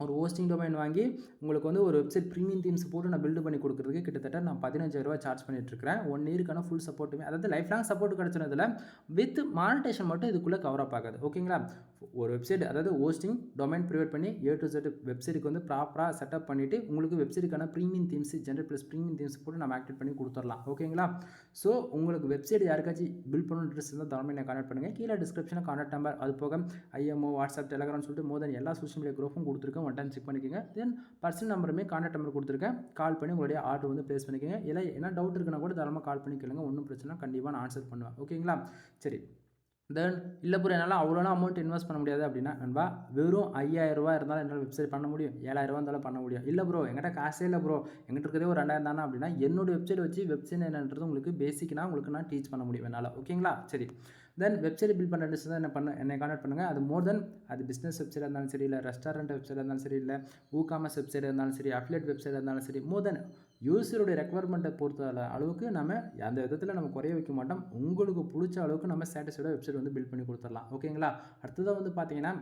ஒரு ஹோஸ்டிங் டொமைன் வாங்கி உங்களுக்கு வந்து ஒரு வெப்சைட் ப்ரீமியம் தீம்ஸ் போட்டு நான் பில்டு பண்ணி கொடுக்குறதுக்கு கிட்டத்தட்ட நான் 15,000 ரூபா சார்ஜ் பண்ணிட்டுருக்கேன். 1 இயருக்கான ஃபுல் சப்போர்ட்டுமே, அதாவது லைஃப் லாங் சப்போர்ட் கிடச்சினதில் வித் மானிட்டேஷன் மட்டும் இதுக்குள்ளே கவர் அப் ஆகாது. ஓகேங்களா, ஒரு வெப்சைட் அதாவது ஹோஸ்டிங் டொமைன் ப்ரிவேட் பண்ணி A to Z வெப்சைட்டுக்கு வந்து ப்ராப்பராக செட்டப் பண்ணிவிட்டு உங்களுக்கு வெப்சைட்டுக்கான premium themes generate plus premium themes போட்டு நம்ம ஆக்டிவேட் பண்ணி கொடுத்துடலாம். ஓகேங்களா, ஸோ உங்களுக்கு வெப்சைட் யாருக்காச்சும் பில்ட் பண்ணணும் இன்ட்ரெஸ்ட் இருந்தால் தாராளமாக என்ன கான்டாக்ட் பண்ணுங்கள். கீழே டிஸ்கிரிப்ஷனில் கான்டாக்ட் நம்பர், அது போக IMO, வாட்ஸ்அப், டெலகிராம்னு சொல்லிட்டு மோர் தென் எல்லா சோஷியல் மீடியா குரூப்பும் கொடுத்துருக்கேன். ஒன் டைம் செக் பண்ணிக்கோங்க. தென் பர்சனல் நம்பருமே கான்டாக்ட் நம்பர் கொடுத்துருக்கேன், கால் பண்ணி உங்களுடைய ஆர்டர் வந்து ப்ளேஸ் பண்ணிக்கோங்க. இல்லை என்ன டவுட் இருக்குன்னா கூட தாராளமாக கால் பண்ணி கேளுங்க, ஒன்றும் பிரச்சனை கண்டிப்பாக நான் ஆன்சர் பண்ணுவேன். ஓகேங்களா, சரி. தென் இல்லை ப்ரோ என்னால் அவ்வளோலாம் அமௌண்ட் இன்வெஸ்ட் பண்ண முடியாது அப்படின்னா நண்பா, வெறும் 5,000 ரூபா இருந்தாலும் என்னால் வெப்சைட் பண்ண முடியும், 7,000 ரூபா இருந்தாலும் பண்ண முடியும். இல்லை ப்ரோ என்கிட்ட காசே இல்லை ப்ரோ, எங்கிட்ட இருக்கிறதே ஒரு 2,000 தானே அப்படின்னா என்னோட வெப்சைட் வச்சு வெப்சைட் என்னன்றது உங்களுக்கு பேசிக்னா உங்களுக்கு நான் டீச் பண்ண முடியும் என்னால். ஓகேங்களா, சரி. தென் வெப்சைட் பில்ட் பண்ணுற இன்ட்ரெஸ்ட் தான் என்னை கான்டாக்ட் பண்ணுங்கள். அது மோர் தென் அது பிஸ்னஸ் வெப்சைட்டாக இருந்தாலும் சரி, இல்லை ரெஸ்டாரண்ட் வெப்சைட்டாக இருந்தாலும் சரி, இல்லை ஊகாமர்ஸ் வெப்சைட்டாக இருந்தாலும் சரி, அஃபிலியேட் வெப்சைட்டாக இருந்தாலும் சரி, மோர் தென் யூஸருடைய ரெக்குவயர்மெண்ட்டை பொறுத்த அளவுக்கு நம்ம அந்த விதத்தில் நம்ம குறைய வைக்க மாட்டோம். உங்களுக்கு பிடிச்ச அளவுக்கு நம்ம சாட்டிஸ்ஃபைடாக வெப்சைட் வந்து பில்ட் பண்ணி கொடுத்துடலாம். ஓகேங்களா, அடுத்ததாக வந்து பார்த்தீங்கன்னா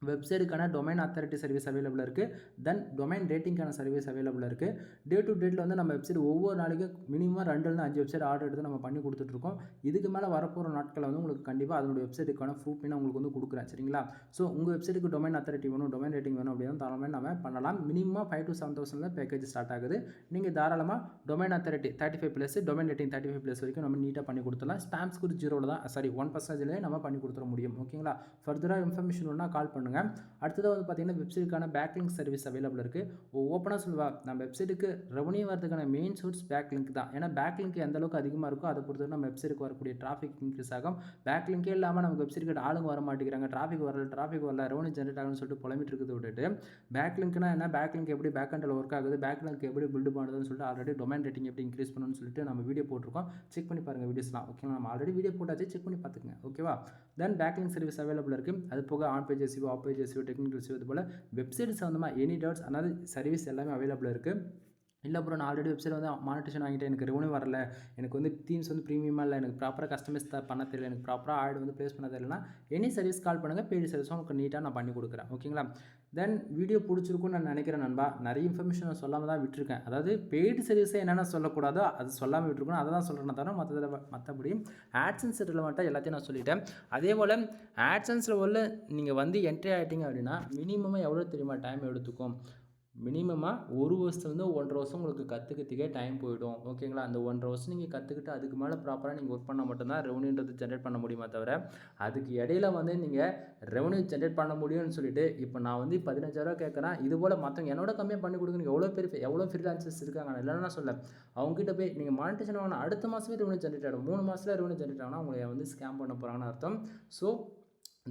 வெப்சைட்டுக்கான டொமைன் அத்தாரிட்டி சர்வீஸ் அவைலபிள் இருக்குது. தென் டொமைன் ரேட்டிங்கான சர்வீஸ் அவைலபிள் இருக்குது. டே டு டேட்டில் வந்து நம்ம வெப்சைட் ஒவ்வொரு நாளைக்கு மினிமம் 2-5 வெப்சைட் ஆர்டர் எடுத்து நம்ம பண்ணி கொடுத்துட்ருக்கோம். இதுக்கு மேலே வரப்போகிற நாட்களில் வந்து உங்களுக்கு கண்டிப்பாக அதனுடைய வெப்சைட்டுக்கான ப்ரூஃப் நான் உங்களுக்கு வந்து கொடுக்குறேன். சரிங்களா, ஸோ உங்கள் வெப்சைட்டுக்கு டொமைன் அத்தாரிட்டி வேணும், டொமைன் ரேட்டிங் வேணும் அப்படின்னா தாராளமாக நம்ம பண்ணலாம். மினிமம் 5,000 to 7,000 பேக்கேஜ் ஸ்டார்ட் ஆகுது. நீங்கள் தாராளமாக டொமைன் அத்தாரிட்டி 35+, டொமைன் ரேட்டிங் 35+ வரைக்கும் நம்ம நீட்டாக பண்ணி கொடுத்துடலாம். ஸ்பாம்ஸ் கூட 0 தான் 1% நம்ம பண்ணி கொடுத்துட முடியும். ஓகேங்களா, ஃபர்தராக இன்ஃபர்மேஷன் வேணும்னா கால் பண்ணுங்கள். பண்ணுங்கள். அடுத்ததாக வந்து பார்த்தீங்கன்னா வெப்சைட்டுக்கான பேக்லிங்க் சர்வீஸ் அவைலபிள் இருக்குது. ஓப்பனாக சொல்லுவா நம்ம வெப்சைட்டுக்கு ரெவன்யூ வரதுக்கான மெயின் சோர்ஸ் பேக்லிங்க் தான். ஏன்னா பேக்லிங்க் எந்த அளவுக்கு அதிகமாக இருக்கோ அதை பொறுத்தவரை நம்ம வெப்சைட்டுக்கு வரக்கூடிய டிராஃபிக் இன்க்ரீஸ் ஆகும். பேக்லிங்கே இல்லாமல் நமக்கு வெப்சைட்டுக்கு ஆளுங்க வர மாட்டேங்கிறாங்க, டிராஃபிக் வரல ரெவன்யூ ஜென்ரேட் ஆகும்னு சொல்லிட்டு புலம்பிட்டு இருக்கிறத விட்டுட்டு பேக்லிங்க்னா என்ன, பேக்லிங்க் எப்படி பேக்எண்டில் ஒர்க் ஆகுது, பேக்லிங்க் எப்படி பில்டு பண்ணுறதுன்னு சொல்லிட்டு ஆல்ரெடி டொமைன் ரேட்டிங் எப்படி இன்க்ரீஸ் பண்ணணும்னு சொல்லிட்டு நம்ம வீடியோ போட்டிருக்கோம். செக் பண்ணி பாருங்கள் வீடியோஸ்லாம். ஓகேங்களா, நம்ம ஆல்ரெடி வீடியோ போட்டாச்சு, செக் பண்ணி பார்த்துக்குங்க. ஓகேவா. தென் பேக்லிங்க் சர்வீஸ் அவைலபிள் இருக்குது. அது போக on page SEO, off page SEO, technical SEO, இது போல் வெப்சைட் சம்மந்தமாக எனி டவுட்ஸ் அதாவது சர்வீஸ் எல்லாமே அவைலபிள் இருக்குது. இல்லை ப்ரோ நான் ஆல்ரெடி வெப்சைட் வந்து மானிட்டேஷன் வாங்கிட்டேன், எனக்கு ரெவன்யூ வரல, எனக்கு வந்து தீம்ஸ் வந்து ப்ரீமியமாக இல்லை, எனக்கு ப்ராப்பராக கஸ்டமைஸ் பண்ண தெரியல, எனக்கு ப்ராப்பராக ஆட் வந்து ப்ளேஸ் பண்ண தெரியலனா எனி சர்வீஸ் கால் பண்ணுங்கள். பெய்டு சர்வீஸும் உங்களுக்கு நீட்டாக நான் பண்ணி கொடுக்குறேன். ஓகேங்களா. தென் வீடியோ பிடிச்சிருக்குன்னு நான் நினைக்கிறேன் நண்பா. நிறைய இன்ஃபர்மேஷன் நான் சொல்லாமல் தான் விட்டுருக்கேன். அதாவது பெய்டு சர்வீஸை என்னென்ன சொல்லக்கூடாதோ அது சொல்லாமல் விட்டுருக்கணும், அதை தான் சொல்கிறேன் தவிர மற்றபடி ஆட்சன்ஸ் ரிலவெண்ட்டாக எல்லாத்தையும் நான் சொல்லிட்டேன். அதே போல் ஆட்சன்ஸில் உள்ள நீங்கள் வந்து என்ட்ரி ஆகிட்டீங்க அப்படின்னா மினிமமாக எவ்வளோ தெரியுமா டைம் எடுத்துக்கும்? மினிமமாக 1 வருஷத்துலேருந்து 1.5 வருஷம் உங்களுக்கு கற்றுக்கிறதுக்கே டைம் போயிடும். ஓகேங்களா. அந்த 1.5 வருஷம் நீங்கள் கற்றுக்கிட்டு அதுக்கு மேலே ப்ராப்பராக நீங்கள் ஒர்க் பண்ணால் மட்டும்தான் ரெவன்யூன்றது ஜென்ரேட் பண்ண முடியுமா தவிர அதுக்கு இடையில வந்து நீங்கள் ரெவன்யூ ஜென்ரேட் பண்ண முடியும்னு சொல்லிட்டு இப்போ நான் வந்து 15,000 கேட்குறேன், இது போல் மற்றவங்க என்னோட கம்மியாக பண்ணி கொடுக்குறீங்க. எவ்வளோ ஃப்ரீலான்சர்ஸ் இருக்காங்க, இல்லைன்னா சொல்ல அவங்ககிட்ட போய் நீங்கள் மானிட்டேஷன் ஆகணும், அடுத்த மாதமே ரெவன்யூ ஜென்ரேட் ஆகிடும், 3 மாதத்தில் ரெவன்யூ ஜென்ரேட் ஆகணும், உங்களை வந்து ஸ்கேம் பண்ண போகிறாங்கன்னு அர்த்தம். ஸோ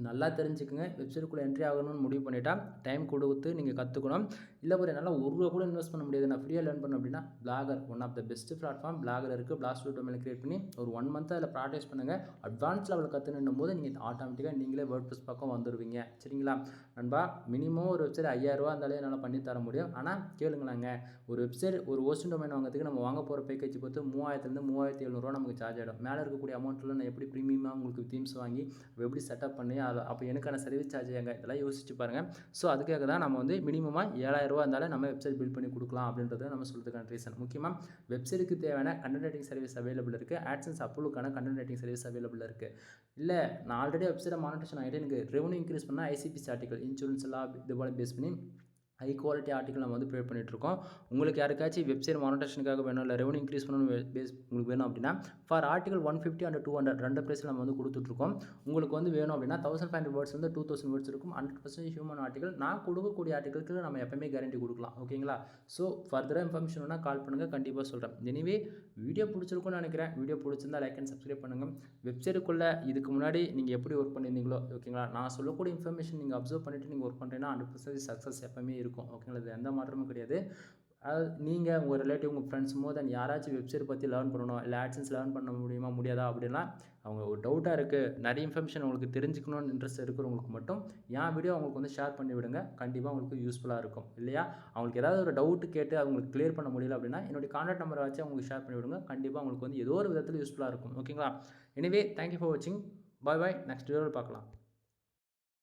நல்லா தெரிஞ்சுக்குங்க. வெப்சைட்டுக்குள்ளே என்ட்ரி ஆகணும்னு முடிவு பண்ணிட்டா டைம் கொடுத்து நீங்கள் கற்றுக்கணும். இல்லை ஒரு என்னால் ₹1 கூட இன்வெஸ்ட் பண்ண முடியாது, நான் ஃப்ரீயாக லேர்ன் பண்ணணும் அப்படின்னா blogger one of the best platform blogger இருக்குது. பிளாஸ்ட் டொமைன் கிரியேட் பண்ணி ஒரு 1 மந்த் அதில் ப்ராக்டிஸ் பண்ணுங்கள். அட்வான்ஸ் லெவல் கற்றுனும் போது நீங்கள் ஆட்டோமேட்டிக்காக நீங்களே வேர்ட்ப்ரெஸ் பக்கம் வந்துடுவீங்க. சரிங்களா நண்பா. மினிமம் ஒரு வெப்சைட் ₹5,000 இருந்தாலே என்னால் பண்ணி தர முடியும். ஆனால் கேளுங்களாங்க, ஒரு வெப்சைட் ஒரு ஹோஸ்டிங் டொமைன் வாங்குறதுக்கு நம்ம வாங்க போகிற பேக்கேஜ் பார்த்து 3000லேருந்து 3700 நமக்கு சார்ஜ் ஆகிடும். மேலே இருக்கக்கூடிய அமௌண்ட்டில் நான் எப்படி ப்ரீமியமாக உங்களுக்கு தீம்ஸ் வாங்கி எப்படி செட்டப் பண்ணி அப்போ எனக்கான சர்வீஸ் சார்ஜ் எங்க இதெல்லாம் யோசிச்சு பாருங்கள். ஸோ அதுக்காக தான் நம்ம வந்து மினிமமாக ₹7,000 இருந்தாலும் நம்ம வெப்சைட் பில்ட் பண்ணி கொடுக்கலாம் அப்படின்றத நம்ம சொல்கிறதுக்கான ரீசன். முக்கியமாக வெப்சைட்டுக்கு தேவையான கண்டென்ட் ரைட்டிங் சர்வீஸ் அவைலபிள் இருக்குது. ஆட்சன்ஸ் அப்ரூவலுக்கான கண்டென்ட் ரைட்டிங் சர்வீஸ் அவைலபிள் இருக்குது. இல்லை நான் ஆல்ரெடி வெப்சைட்டை மானிட்டேஷன் ஆகிட்டு எனக்கு ரெவன்யூ இன்க்ரீஸ் பண்ணால் ஐசிபிசி ஆர்டிகல் இன்சூரன்ஸ் எல்லாம் இது போல் பேஸ் பண்ணி ஹை குவாலிட்டி ஆர்டிகல் நம்ம வந்து ப்ரொவைட் பண்ணிகிட்ருக்கோம். உங்களுக்கு யாருக்காச்சும் வெப்சைட் மானிட்டேஷனுக்காக வேணும், இல்லை ரெவன்யூ இன்க்ரீஸ் பண்ணணும் உங்களுக்கு வேணும் அப்படின்னா ஃபார் ஆர்டிகல் 150 and 200 2 ப்ரைஸில் நம்ம வந்து கொடுத்துட்ருக்கோம். உங்களுக்கு வந்து வேணும் அப்படின்னா 1500 வேர்ட்ஸ் வந்து 2000 வேர்ட்ஸ் இருக்கும். 100% ஹியூமன் ஆர்டிகல். நான் கொடுக்கக்கூடிய ஆர்டிகளுக்கு நம்ம எப்பவுமே கேரண்டி கொடுக்கலாம். ஓகேங்களா. ஸோ ஃபர்தராக இன்ஃபர்மேஷன் வேணால் கால் பண்ணுங்கள், கண்டிப்பாக சொல்கிறேன். எனிவே வீடியோ பிடிச்சிருக்குன்னு நினைக்கிறேன். வீடியோ பிடிச்சிருந்தா லைக் அண்ட் சப்ஸ்கிரைப் பண்ணுங்கள். வெப்சைட்டுக்குள்ளே இதுக்கு முன்னாடி நீங்கள் எப்படி ஒர்க் பண்ணியிருந்தீங்களோ ஓகேங்களா, நான் சொல்லக்கூடிய இன்ஃபர்மேஷன் நீங்கள் அப்சர்வ் பண்ணிவிட்டு நீங்கள் ஒர்க் பண்ணுறீங்கன்னா 100% சக்ஸஸ் எப்பவுமே இருக்கும். ஓகேங்களா. இது எந்த மாற்றமும் கிடையாது. அதாவது நீங்கள் உங்கள் ரிலேட்டிவ் உங்கள் ஃப்ரெண்ட்ஸ் தென் யாராச்சும் வெப்சைட் பற்றி லேர்ன் பண்ணணும், இல்லை ஆட்சன்ஸ் லேர்ன் பண்ண முடியாதா அப்படின்னா அவங்க ஒரு டவுட்டாக இருக்குது, நிறைய இன்ஃபர்மேஷன் உங்களுக்கு தெரிஞ்சுக்கணும்னு இன்ட்ரெஸ்ட் இருக்கிறவங்களுக்கு மட்டும் என் வீடியோ அவங்களுக்கு வந்து ஷேர் பண்ணி விடுங்க. கண்டிப்பாக உங்களுக்கு யூஸ்ஃபுல்லாக இருக்கும். இல்லையா அவங்களுக்கு ஏதாவது ஒரு டவுட்டு கேட்டு அவங்களுக்கு கிளியர் பண்ண முடியல அப்படின்னா என்னுடைய கான்டாக்ட் நம்பரை வச்சு அவங்களுக்கு ஷேர் பண்ணி விடுங்க. கண்டிப்பாக அவங்களுக்கு வந்து ஏதோ ஒரு விதத்தில் யூஸ்ஃபுல்லாக இருக்கும். ஓகேங்களா. எனிவே தேங்க்யூ ஃபார் வாட்சிங். பாய் பாய். நெக்ஸ்ட் வீடியோவில் பார்க்கலாம்.